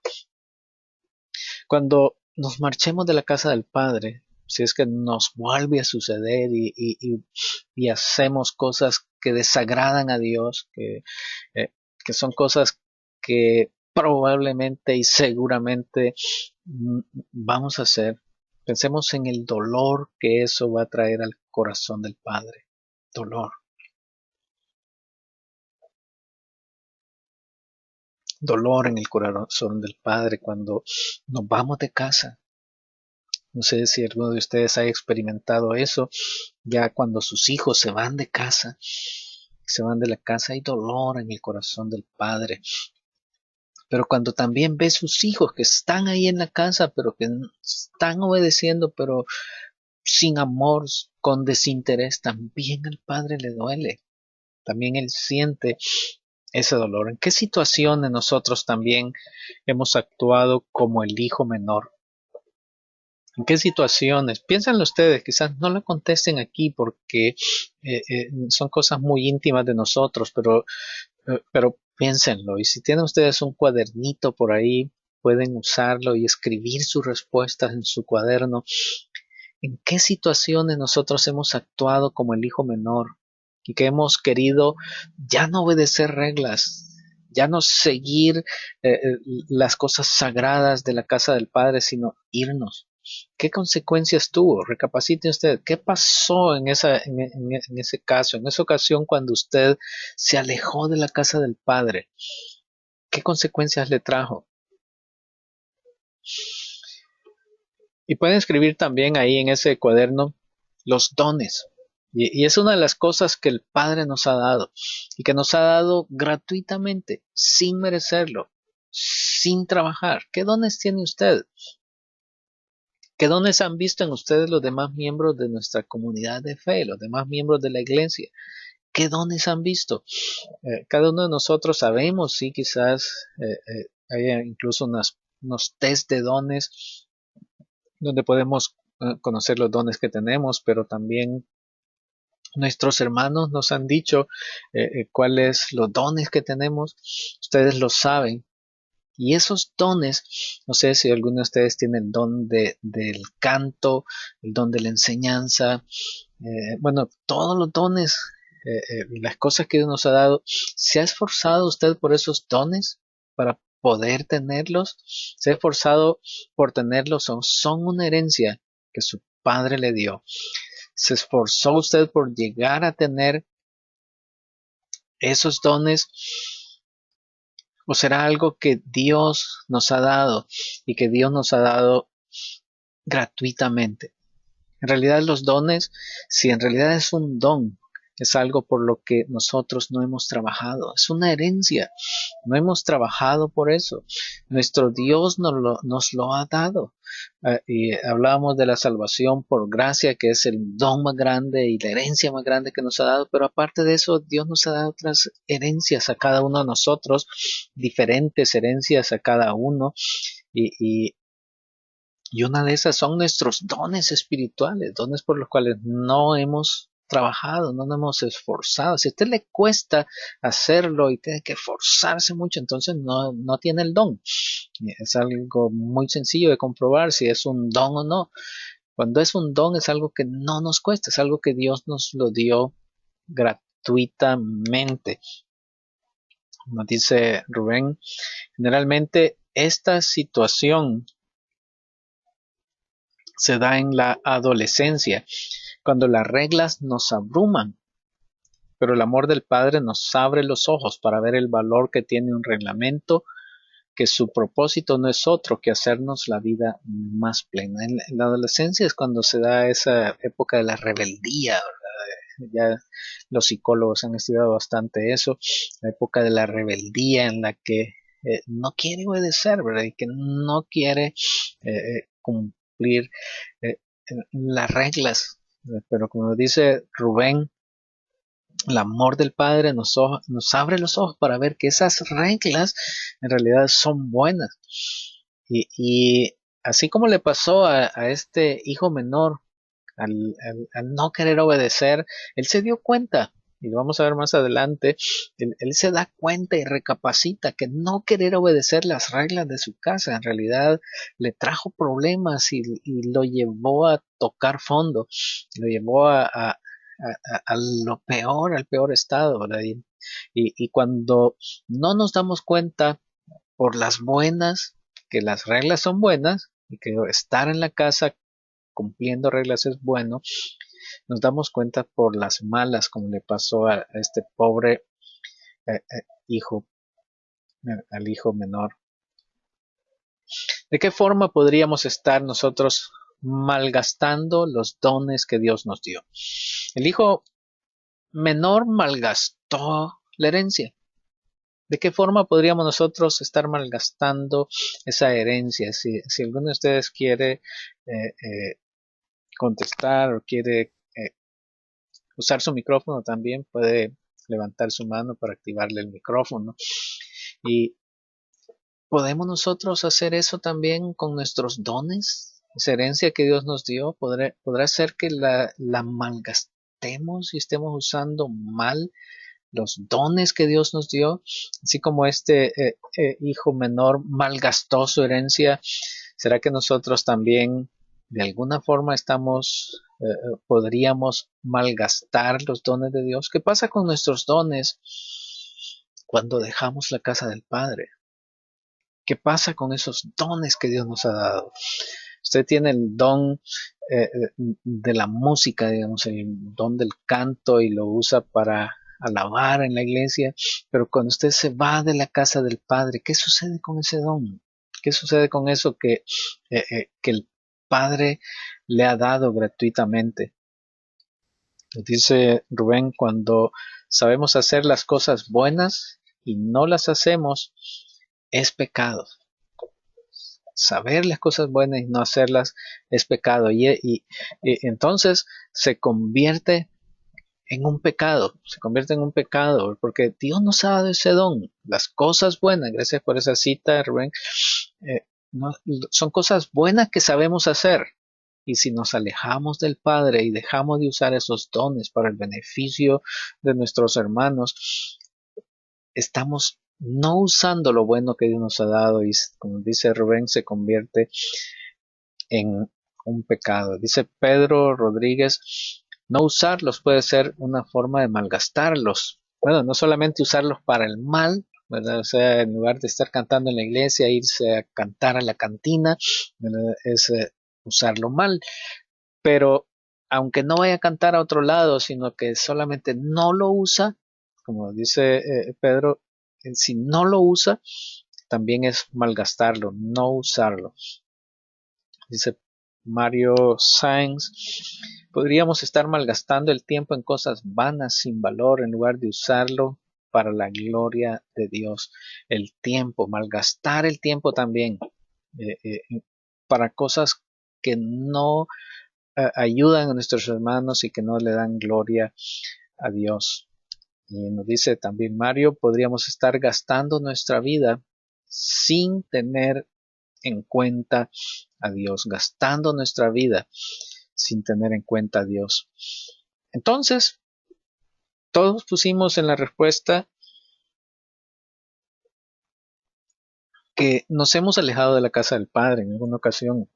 Cuando nos marchemos de la casa del Padre, si es que nos vuelve a suceder y hacemos cosas que desagradan a Dios, que son cosas que probablemente y seguramente vamos a hacer, pensemos en el dolor que eso va a traer al corazón del Padre. Dolor. Dolor en el corazón del Padre cuando nos vamos de casa. No sé si alguno de ustedes ha experimentado eso, ya cuando sus hijos se van de casa, se van de la casa, hay dolor en el corazón del Padre. Pero cuando también ve sus hijos que están ahí en la casa, pero que están obedeciendo, pero sin amor, con desinterés, también al Padre le duele. También Él siente ese dolor. ¿En qué situaciones nosotros también hemos actuado como el hijo menor? ¿En qué situaciones? Piénsenlo ustedes, quizás no lo contesten aquí porque son cosas muy íntimas de nosotros, pero piénsenlo. Y si tienen ustedes un cuadernito por ahí, pueden usarlo y escribir sus respuestas en su cuaderno. ¿En qué situaciones nosotros hemos actuado como el hijo menor y que hemos querido ya no obedecer reglas, ya no seguir las cosas sagradas de la casa del Padre, sino irnos? ¿Qué consecuencias tuvo? Recapacite usted. ¿Qué pasó en ese caso, en esa ocasión cuando usted se alejó de la casa del Padre? ¿Qué consecuencias le trajo? Y pueden escribir también ahí en ese cuaderno los dones. Y es una de las cosas que el Padre nos ha dado y que nos ha dado gratuitamente, sin merecerlo, sin trabajar. ¿Qué dones tiene usted? ¿Qué dones han visto en ustedes los demás miembros de nuestra comunidad de fe, los demás miembros de la iglesia? ¿Qué dones han visto? Cada uno de nosotros sabemos, sí, quizás hay incluso unos test de dones donde podemos conocer los dones que tenemos, pero también nuestros hermanos nos han dicho cuáles los dones que tenemos. Ustedes lo saben. Y esos dones, no sé si alguno de ustedes tiene el don del canto, el don de la enseñanza, bueno, todos los dones, las cosas que Dios nos ha dado. ¿Se ha esforzado usted por esos dones para poder tenerlos? ¿Se ha esforzado por tenerlos? Son una herencia que su padre le dio. ¿Se esforzó usted por llegar a tener esos dones? ¿O será algo que Dios nos ha dado y que Dios nos ha dado gratuitamente? En realidad los dones, si en realidad es un don, es algo por lo que nosotros no hemos trabajado, es una herencia, no hemos trabajado por eso. Nuestro Dios nos lo ha dado. Y hablábamos de la salvación por gracia, que es el don más grande y la herencia más grande que nos ha dado, pero aparte de eso, Dios nos ha dado otras herencias a cada uno de nosotros, diferentes herencias a cada uno, y, y una de esas son nuestros dones espirituales, dones por los cuales no hemos trabajado, no nos hemos esforzado. Si a usted le cuesta hacerlo y tiene que esforzarse mucho, entonces no tiene el don. Es algo muy sencillo de comprobar si es un don o no. Cuando es un don es algo que no nos cuesta, es algo que Dios nos lo dio gratuitamente. Como dice Rubén, generalmente esta situación se da en la adolescencia, cuando las reglas nos abruman, pero el amor del Padre nos abre los ojos para ver el valor que tiene un reglamento, que su propósito no es otro que hacernos la vida más plena. En la adolescencia es cuando se da esa época de la rebeldía, ¿verdad? Ya los psicólogos han estudiado bastante eso, la época de la rebeldía en la que no quiere obedecer, ¿verdad? Y que no quiere cumplir las reglas. Pero como dice Rubén, el amor del Padre nos abre los ojos para ver que esas reglas en realidad son buenas. Y así como le pasó a este hijo menor, al no querer obedecer, él se dio cuenta, y lo vamos a ver más adelante, él se da cuenta y recapacita que no querer obedecer las reglas de su casa en realidad le trajo problemas y lo llevó a tocar fondo, lo llevó a lo peor, al peor estado, ¿verdad? Y cuando no nos damos cuenta por las buenas, que las reglas son buenas y que estar en la casa cumpliendo reglas es bueno, nos damos cuenta por las malas, como le pasó a este pobre hijo, al hijo menor. ¿De qué forma podríamos estar nosotros malgastando los dones que Dios nos dio? El hijo menor malgastó la herencia. ¿De qué forma podríamos nosotros estar malgastando esa herencia? Si alguno de ustedes quiere contestar o quiere usar su micrófono también, puede levantar su mano para activarle el micrófono. Y podemos nosotros hacer eso también con nuestros dones, esa herencia que Dios nos dio, podrá ser que la malgastemos y estemos usando mal los dones que Dios nos dio, así como este hijo menor malgastó su herencia. ¿Será que nosotros también de alguna forma podríamos malgastar los dones de Dios? ¿Qué pasa con nuestros dones cuando dejamos la casa del Padre? ¿Qué pasa con esos dones que Dios nos ha dado? Usted tiene el don de la música, digamos, el don del canto y lo usa para alabar en la iglesia, pero cuando usted se va de la casa del Padre, ¿qué sucede con ese don? ¿Qué sucede con eso que el Padre le ha dado gratuitamente? Dice Rubén, cuando sabemos hacer las cosas buenas y no las hacemos, es pecado. Saber las cosas buenas y no hacerlas es pecado. Y entonces se convierte en un pecado, porque Dios nos ha dado ese don, las cosas buenas. Gracias por esa cita, Rubén. No, son cosas buenas que sabemos hacer. Y si nos alejamos del Padre y dejamos de usar esos dones para el beneficio de nuestros hermanos, estamos no usando lo bueno que Dios nos ha dado y, como dice Rubén, se convierte en un pecado. Dice Pedro Rodríguez, no usarlos puede ser una forma de malgastarlos. Bueno, no solamente usarlos para el mal, ¿verdad? O sea, en lugar de estar cantando en la iglesia, irse a cantar a la cantina, ¿verdad? Es usarlo mal. Pero aunque no vaya a cantar a otro lado, sino que solamente no lo usa, como dice Pedro, si no lo usa, también es malgastarlo, no usarlo. Dice Mario Sainz, podríamos estar malgastando el tiempo en cosas vanas sin valor en lugar de usarlo para la gloria de Dios. El tiempo, malgastar el tiempo también para cosas que no ayudan a nuestros hermanos y que no le dan gloria a Dios. Y nos dice también Mario, podríamos estar gastando nuestra vida sin tener en cuenta a Dios, gastando nuestra vida sin tener en cuenta a Dios. Entonces, todos pusimos en la respuesta que nos hemos alejado de la casa del Padre en alguna ocasión.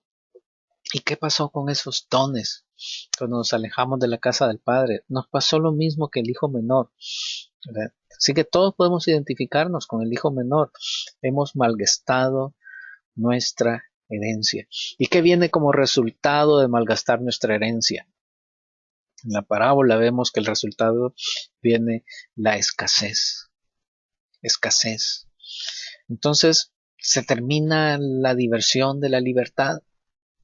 ¿Y qué pasó con esos dones? Cuando nos alejamos de la casa del Padre, nos pasó lo mismo que el hijo menor, ¿verdad? Así que todos podemos identificarnos con el hijo menor. Hemos malgastado nuestra herencia. ¿Y qué viene como resultado de malgastar nuestra herencia? En la parábola vemos que el resultado viene la escasez. Escasez. Entonces se termina la diversión de la libertad.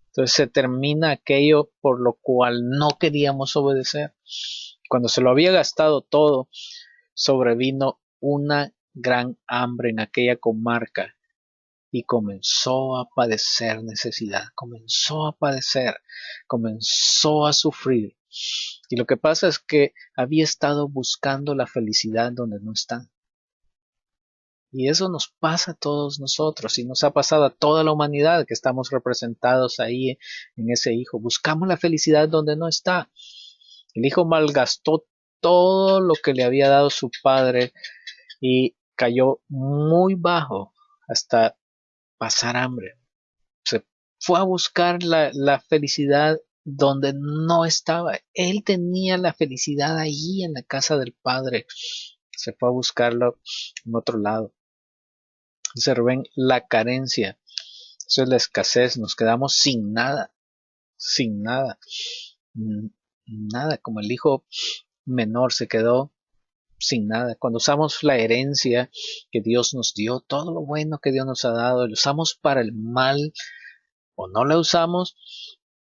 Entonces se termina aquello por lo cual no queríamos obedecer. Cuando se lo había gastado todo, sobrevino una gran hambre en aquella comarca y comenzó a padecer necesidad, comenzó a sufrir. Y lo que pasa es que había estado buscando la felicidad donde no está. Y eso nos pasa a todos nosotros y nos ha pasado a toda la humanidad que estamos representados ahí en ese hijo. Buscamos la felicidad donde no está. El hijo malgastó todo lo que le había dado su padre y cayó muy bajo hasta pasar hambre. Se fue a buscar la felicidad donde no estaba. Él tenía la felicidad allí en la casa del padre. Se fue a buscarlo en otro lado. Se ven la carencia. Eso es la escasez. Nos quedamos sin nada. Sin nada. Nada. Como el hijo menor se quedó sin nada. Cuando usamos la herencia que Dios nos dio, todo lo bueno que Dios nos ha dado, lo usamos para el mal o no la usamos,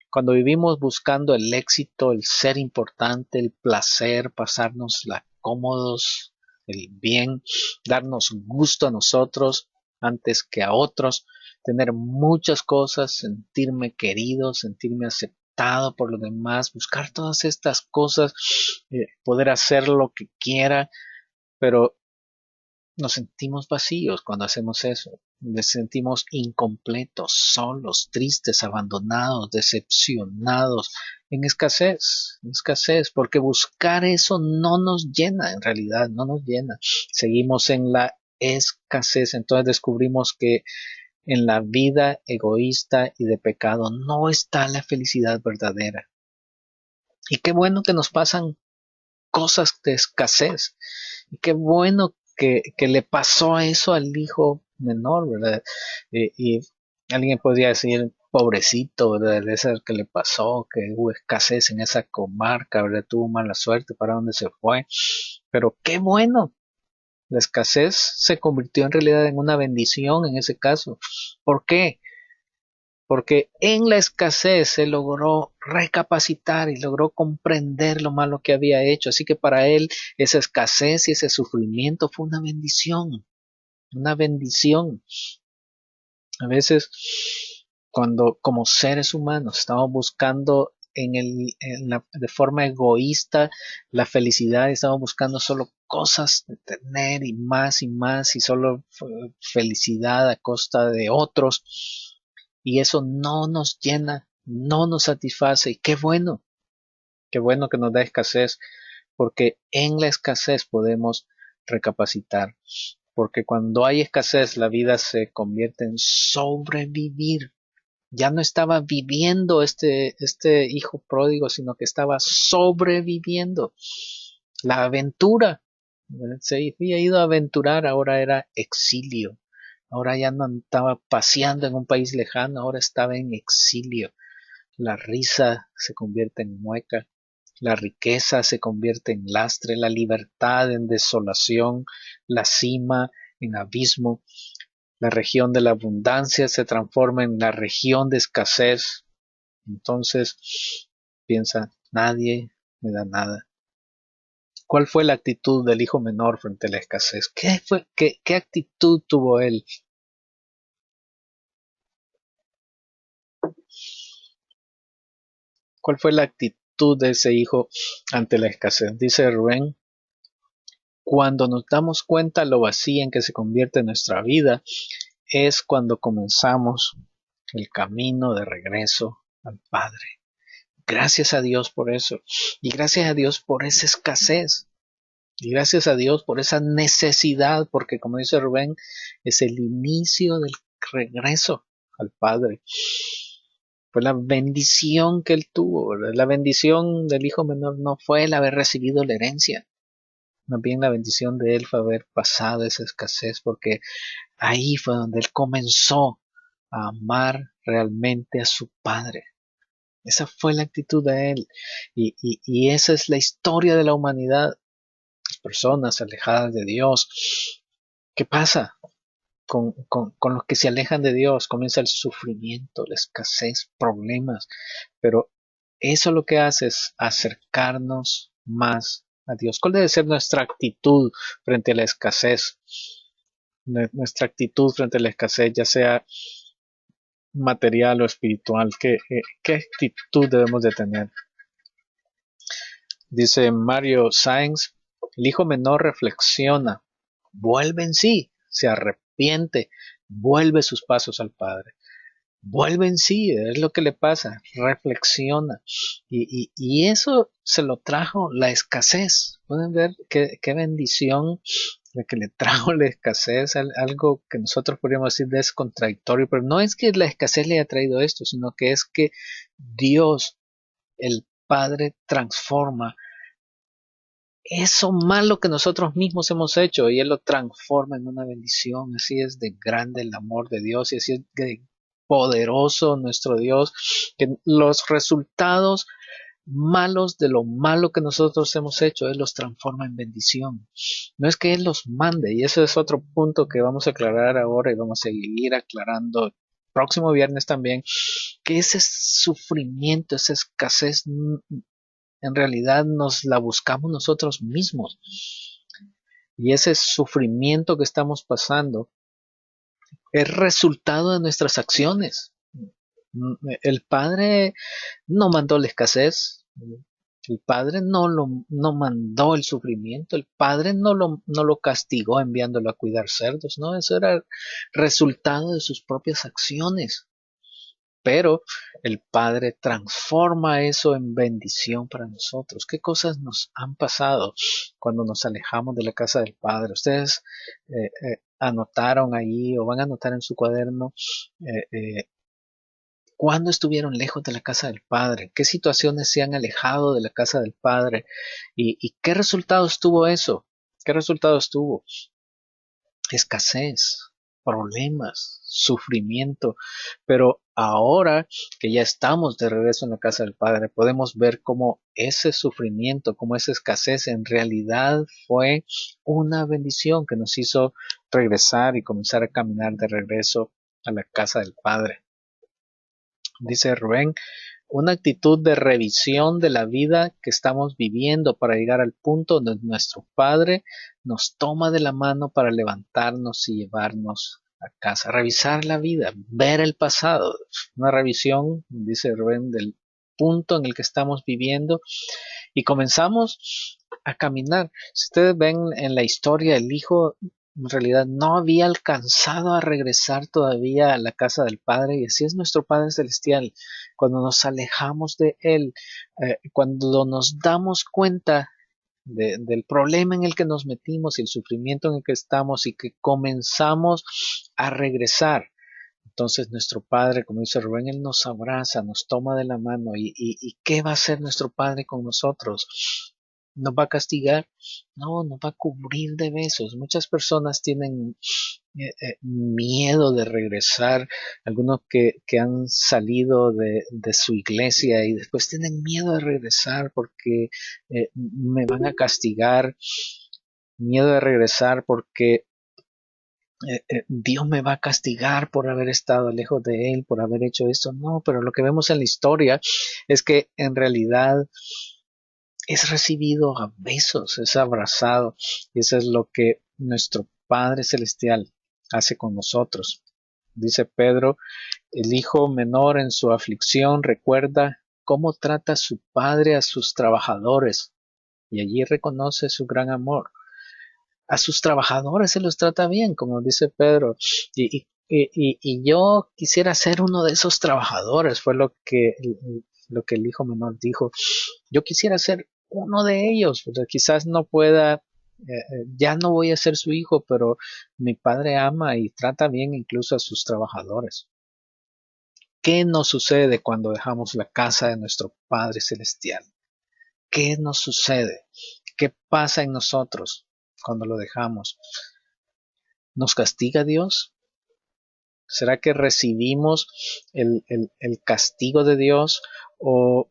cuando vivimos buscando el éxito, el ser importante, el placer, pasárnosla cómodos, el bien, darnos gusto a nosotros antes que a otros, tener muchas cosas, sentirme querido, sentirme aceptado por los demás, buscar todas estas cosas, poder hacer lo que quiera, pero nos sentimos vacíos cuando hacemos eso. Nos sentimos incompletos, solos, tristes, abandonados, decepcionados, en escasez, porque buscar eso no nos llena, en realidad no nos llena. Seguimos en la escasez, entonces descubrimos que en la vida egoísta y de pecado no está la felicidad verdadera. Y qué bueno que nos pasan cosas de escasez. Y qué bueno que le pasó eso al hijo menor, ¿verdad? Y alguien podría decir, pobrecito, ¿verdad? De eso que le pasó, que hubo escasez en esa comarca, ¿verdad? Tuvo mala suerte, para dónde se fue. Pero qué bueno. La escasez se convirtió en realidad en una bendición en ese caso. ¿Por qué? Porque en la escasez se logró recapacitar y logró comprender lo malo que había hecho. Así que para él esa escasez y ese sufrimiento fue una bendición, una bendición. A veces cuando como seres humanos estamos buscando de forma egoísta la felicidad, estamos buscando solo cosas de tener y más y solo felicidad a costa de otros, y eso no nos llena, no nos satisface. Y qué bueno que nos da escasez, porque en la escasez podemos recapacitar, porque cuando hay escasez la vida se convierte en sobrevivir. Ya no estaba viviendo este hijo pródigo, sino que estaba sobreviviendo. La aventura, se había ido a aventurar, ahora era exilio. Ahora ya no estaba paseando en un país lejano, ahora estaba en exilio. La risa se convierte en mueca, la riqueza se convierte en lastre, la libertad en desolación, la cima en abismo, la región de la abundancia se transforma en la región de escasez. Entonces piensa, nadie me da nada. ¿Cuál fue la actitud del hijo menor frente a la escasez? ¿Qué actitud tuvo él? ¿Cuál fue la actitud de ese hijo ante la escasez? Dice Rubén, cuando nos damos cuenta lo vacía en que se convierte nuestra vida, es cuando comenzamos el camino de regreso al Padre. Gracias a Dios por eso. Y gracias a Dios por esa escasez. Y gracias a Dios por esa necesidad, porque como dice Rubén, es el inicio del regreso al Padre. Fue la bendición que él tuvo, ¿verdad? La bendición del hijo menor no fue el haber recibido la herencia. Más bien la bendición de él fue haber pasado esa escasez, porque ahí fue donde él comenzó a amar realmente a su Padre. Esa fue la actitud de él. Y esa es la historia de la humanidad. Las personas alejadas de Dios. ¿Qué pasa con los que se alejan de Dios? Comienza el sufrimiento, la escasez, problemas. Pero eso lo que hace es acercarnos más a Dios. ¿Cuál debe ser nuestra actitud frente a la escasez? nuestra actitud frente a la escasez, ya sea material o espiritual, qué actitud debemos de tener. Dice Mario Sáenz, el hijo menor reflexiona, vuelve en sí, se arrepiente, vuelve sus pasos al padre. Vuelve en sí, es lo que le pasa, reflexiona. Y eso se lo trajo la escasez. Pueden ver qué bendición la que le trajo la escasez, algo que nosotros podríamos decir es contradictorio, pero no es que la escasez le haya traído esto, sino que es que Dios, el Padre, transforma eso malo que nosotros mismos hemos hecho y Él lo transforma en una bendición. Así es de grande el amor de Dios y así es de poderoso nuestro Dios, que los resultados malos de lo malo que nosotros hemos hecho, Él los transforma en bendición. No es que Él los mande, y ese es otro punto que vamos a aclarar ahora y vamos a seguir aclarando próximo viernes también, que ese sufrimiento, esa escasez en realidad nos la buscamos nosotros mismos. Y ese sufrimiento que estamos pasando es resultado de nuestras acciones. El Padre no mandó la escasez, el Padre no mandó el sufrimiento, el Padre no lo castigó enviándolo a cuidar cerdos, no, eso era resultado de sus propias acciones. Pero el Padre transforma eso en bendición para nosotros. ¿Qué cosas nos han pasado cuando nos alejamos de la casa del Padre? Ustedes anotaron ahí o van a anotar en su cuaderno cuándo estuvieron lejos de la casa del Padre, qué situaciones se han alejado de la casa del Padre y qué resultados tuvo eso, qué resultados tuvo. Escasez, problemas, sufrimiento, pero ahora que ya estamos de regreso en la casa del Padre, podemos ver cómo ese sufrimiento, cómo esa escasez en realidad fue una bendición que nos hizo regresar y comenzar a caminar de regreso a la casa del Padre. Dice Rubén, una actitud de revisión de la vida que estamos viviendo para llegar al punto donde nuestro Padre nos toma de la mano para levantarnos y llevarnos a casa. Revisar la vida, ver el pasado. Una revisión, dice Rubén, del punto en el que estamos viviendo y comenzamos a caminar. Si ustedes ven en la historia, el hijo en realidad no había alcanzado a regresar todavía a la casa del Padre y así es nuestro Padre Celestial. Cuando nos alejamos de Él, cuando nos damos cuenta del problema en el que nos metimos y el sufrimiento en el que estamos y que comenzamos a regresar. Entonces nuestro Padre, como dice Rubén, Él nos abraza, nos toma de la mano y ¿qué va a hacer nuestro Padre con nosotros? ¿Nos va a castigar? No, nos va a cubrir de besos. Muchas personas tienen miedo de regresar, algunos que han salido de su iglesia y después tienen miedo de regresar porque me van a castigar, miedo de regresar porque Dios me va a castigar por haber estado lejos de Él, por haber hecho esto. No, pero lo que vemos en la historia es que en realidad es recibido a besos, es abrazado, y eso es lo que nuestro Padre Celestial hace con nosotros. Dice Pedro, el hijo menor en su aflicción recuerda cómo trata su padre a sus trabajadores, y allí reconoce su gran amor. A sus trabajadores se los trata bien, como dice Pedro, y yo quisiera ser uno de esos trabajadores, fue lo que el hijo menor dijo. Yo quisiera ser uno de ellos, pero quizás no pueda, ya no voy a ser su hijo, pero mi padre ama y trata bien incluso a sus trabajadores. ¿Qué nos sucede cuando dejamos la casa de nuestro Padre Celestial? ¿Qué nos sucede? ¿Qué pasa en nosotros cuando lo dejamos? ¿Nos castiga Dios? ¿Será que recibimos el castigo de Dios o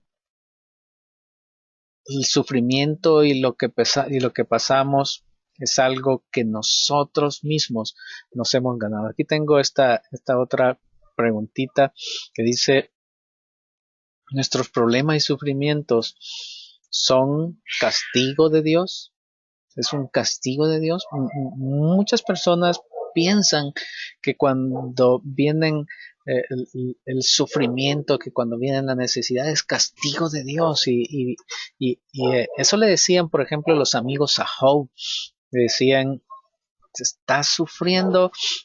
el sufrimiento y lo que pasamos es algo que nosotros mismos nos hemos ganado? Aquí tengo esta otra preguntita que dice, ¿nuestros problemas y sufrimientos son castigo de Dios? ¿Es un castigo de Dios? Muchas personas piensan que cuando vienen el sufrimiento, que cuando viene la necesidad es castigo de Dios y eso le decían, por ejemplo, los amigos a Job, le decían,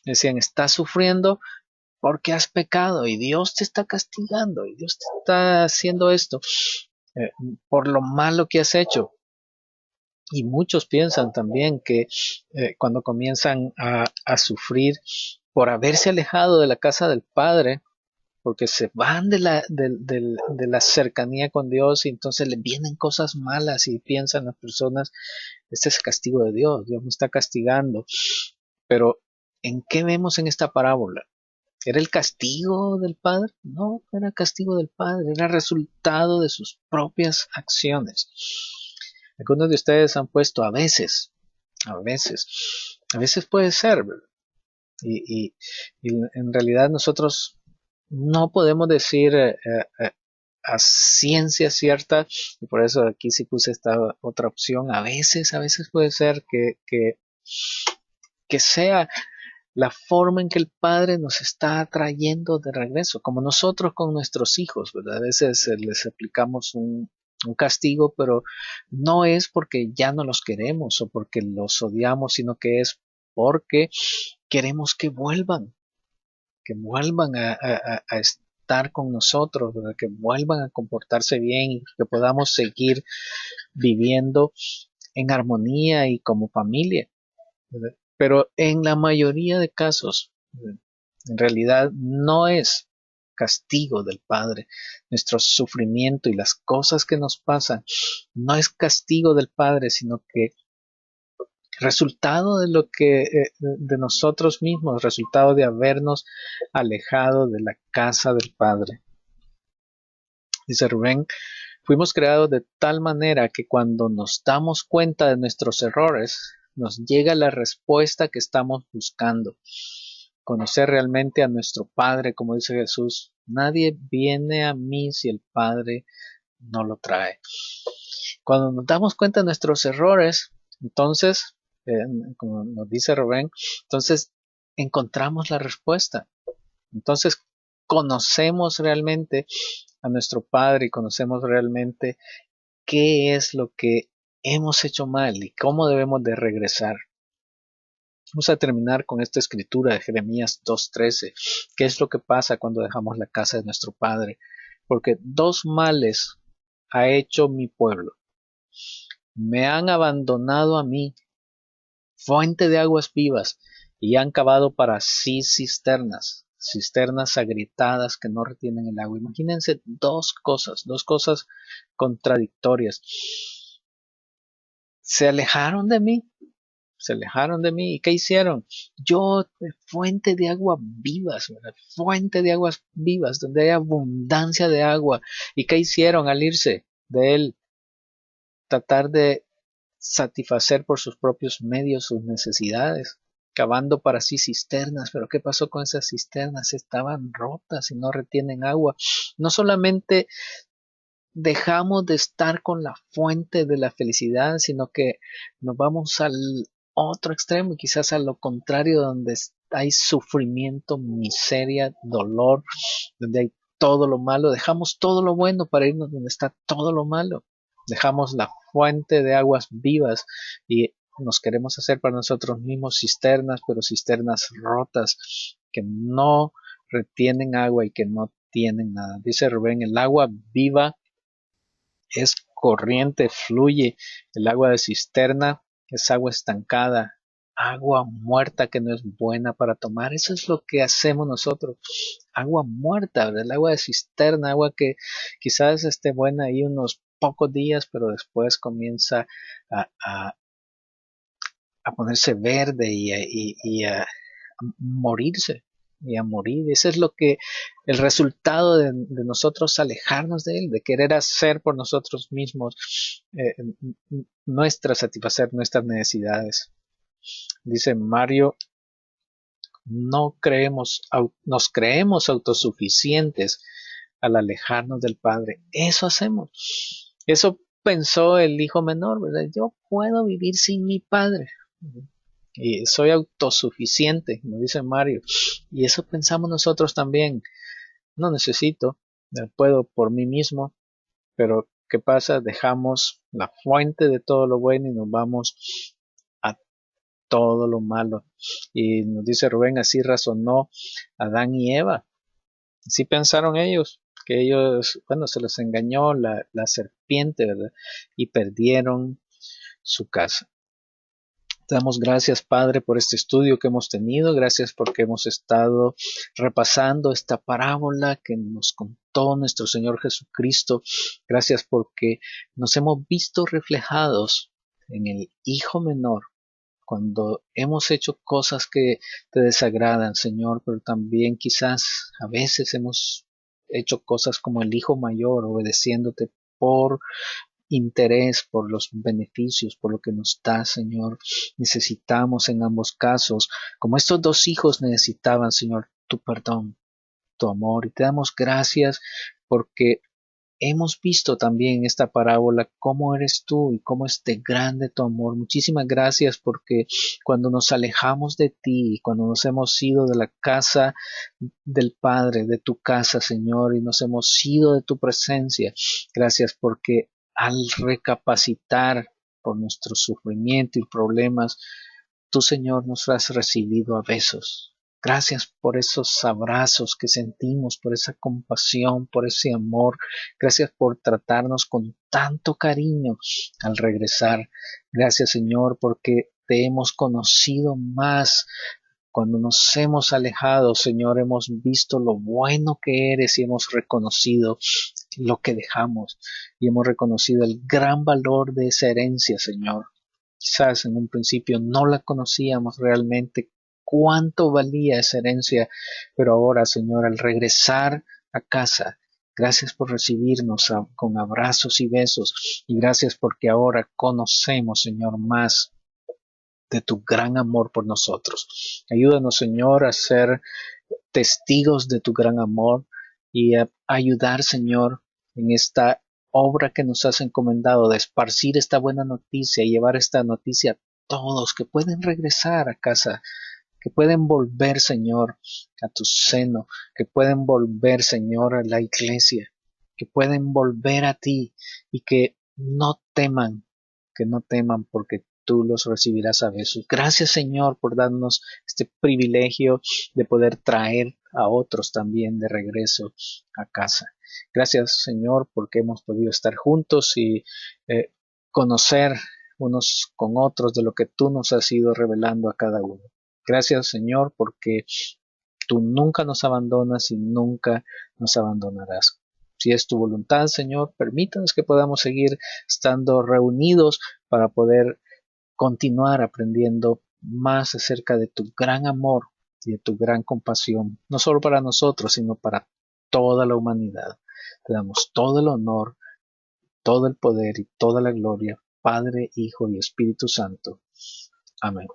decían, estás sufriendo porque has pecado y Dios te está castigando y Dios te está haciendo esto eh, por lo malo que has hecho. Y muchos piensan también que cuando comienzan a sufrir por haberse alejado de la casa del Padre, porque se van de la cercanía con Dios y entonces le vienen cosas malas y piensan las personas, este es el castigo de Dios, Dios me está castigando. Pero, ¿en qué vemos en esta parábola? ¿Era el castigo del Padre? No, no era castigo del Padre, era resultado de sus propias acciones. Algunos de ustedes han puesto a veces puede ser, ¿verdad? Y en realidad nosotros no podemos decir a ciencia cierta, y por eso aquí sí puse esta otra opción, a veces puede ser que sea la forma en que el Padre nos está trayendo de regreso, como nosotros con nuestros hijos, ¿verdad? A veces les aplicamos un castigo, pero no es porque ya no los queremos o porque los odiamos, sino que es porque queremos que vuelvan a estar con nosotros, ¿verdad? Que vuelvan a comportarse bien y que podamos seguir viviendo en armonía y como familia, ¿verdad? Pero en la mayoría de casos, en realidad no es castigo del Padre. Nuestro sufrimiento y las cosas que nos pasan no es castigo del Padre, sino que resultado de lo que de nosotros mismos, resultado de habernos alejado de la casa del Padre. Dice Rubén, fuimos creados de tal manera que cuando nos damos cuenta de nuestros errores, nos llega la respuesta que estamos buscando. Conocer realmente a nuestro Padre, como dice Jesús, nadie viene a mí si el Padre no lo trae. Cuando nos damos cuenta de nuestros errores, entonces, como nos dice Rubén, entonces encontramos la respuesta. Entonces conocemos realmente a nuestro Padre y conocemos realmente qué es lo que hemos hecho mal y cómo debemos de regresar. Vamos a terminar con esta escritura de Jeremías 2:13. ¿Qué es lo que pasa cuando dejamos la casa de nuestro Padre? Porque dos males ha hecho mi pueblo. Me han abandonado a mí, fuente de aguas vivas, y han cavado para sí cisternas agrietadas que no retienen el agua. Imagínense dos cosas contradictorias. Se alejaron de mí, ¿y qué hicieron? Yo, fuente de aguas vivas, ¿verdad? Fuente de aguas vivas, donde hay abundancia de agua. ¿Y qué hicieron al irse de él? Tratar de satisfacer por sus propios medios sus necesidades, cavando para sí cisternas. Pero ¿qué pasó con esas cisternas? Estaban rotas y no retienen agua. No solamente dejamos de estar con la fuente de la felicidad, sino que nos vamos al otro extremo, quizás a lo contrario, donde hay sufrimiento, miseria, dolor, donde hay todo lo malo. Dejamos todo lo bueno para irnos donde está todo lo malo. Dejamos la fuente de aguas vivas y nos queremos hacer para nosotros mismos cisternas, pero cisternas rotas que no retienen agua y que no tienen nada. Dice Rubén, el agua viva es corriente, fluye. El agua de cisterna es agua estancada, agua muerta que no es buena para tomar. Eso es lo que hacemos nosotros. Agua muerta, el agua de cisterna, agua que quizás esté buena ahí unos pocos días, pero después comienza a, a, a ponerse verde y a morirse y a morir. Ese es lo que el resultado de nosotros alejarnos de él, de querer hacer por nosotros mismos satisfacer nuestras necesidades. Dice Mario, nos creemos autosuficientes al alejarnos del Padre. Eso hacemos. Eso pensó el hijo menor, ¿verdad? Yo puedo vivir sin mi padre. y soy autosuficiente, como dice Mario, y eso pensamos nosotros también. No necesito, puedo por mí mismo, pero ¿qué pasa? Dejamos la fuente de todo lo bueno y nos vamos a todo lo malo. Y nos dice Rubén, así razonó Adán y Eva. Así pensaron ellos, que ellos, bueno, se les engañó la serpiente, ¿verdad? Y perdieron su casa. Te damos gracias, Padre, por este estudio que hemos tenido. Gracias porque hemos estado repasando esta parábola que nos contó nuestro Señor Jesucristo. Gracias porque nos hemos visto reflejados en el Hijo menor cuando hemos hecho cosas que te desagradan, Señor, pero también quizás a veces hemos hecho cosas como el Hijo mayor, obedeciéndote por interés, por los beneficios, por lo que nos da, Señor. Necesitamos en ambos casos, como estos dos hijos necesitaban, Señor, tu perdón, tu amor. Y te damos gracias porque hemos visto también en esta parábola cómo eres tú y cómo es de grande tu amor. Muchísimas gracias porque cuando nos alejamos de ti, cuando nos hemos ido de la casa del Padre, de tu casa, Señor, y nos hemos ido de tu presencia, gracias porque al recapacitar por nuestro sufrimiento y problemas, tú, Señor, nos has recibido a besos. Gracias por esos abrazos que sentimos, por esa compasión, por ese amor. Gracias por tratarnos con tanto cariño al regresar. Gracias, Señor, porque te hemos conocido más. Cuando nos hemos alejado, Señor, hemos visto lo bueno que eres y hemos reconocido lo que dejamos y hemos reconocido el gran valor de esa herencia, Señor. Quizás en un principio no la conocíamos realmente cuánto valía esa herencia, pero ahora, Señor, al regresar a casa, gracias por recibirnos con abrazos y besos, y gracias porque ahora conocemos, Señor, más de tu gran amor por nosotros. Ayúdanos, Señor, a ser testigos de tu gran amor y a ayudar, Señor, en esta obra que nos has encomendado de esparcir esta buena noticia y llevar esta noticia a todos que pueden regresar a casa, que pueden volver, Señor, a tu seno, que pueden volver, Señor, a la iglesia, que pueden volver a ti y que no teman porque tú los recibirás a besos. Gracias, Señor, por darnos este privilegio de poder traer a otros también de regreso a casa. Gracias, Señor, porque hemos podido estar juntos y eh, conocer unos con otros de lo que tú nos has ido revelando a cada uno. Gracias, Señor, porque tú nunca nos abandonas y nunca nos abandonarás. Si es tu voluntad, Señor, permítanos que podamos seguir estando reunidos para poder continuar aprendiendo más acerca de tu gran amor y de tu gran compasión, no solo para nosotros, sino para toda la humanidad. Te damos todo el honor, todo el poder y toda la gloria, Padre, Hijo y Espíritu Santo. Amén.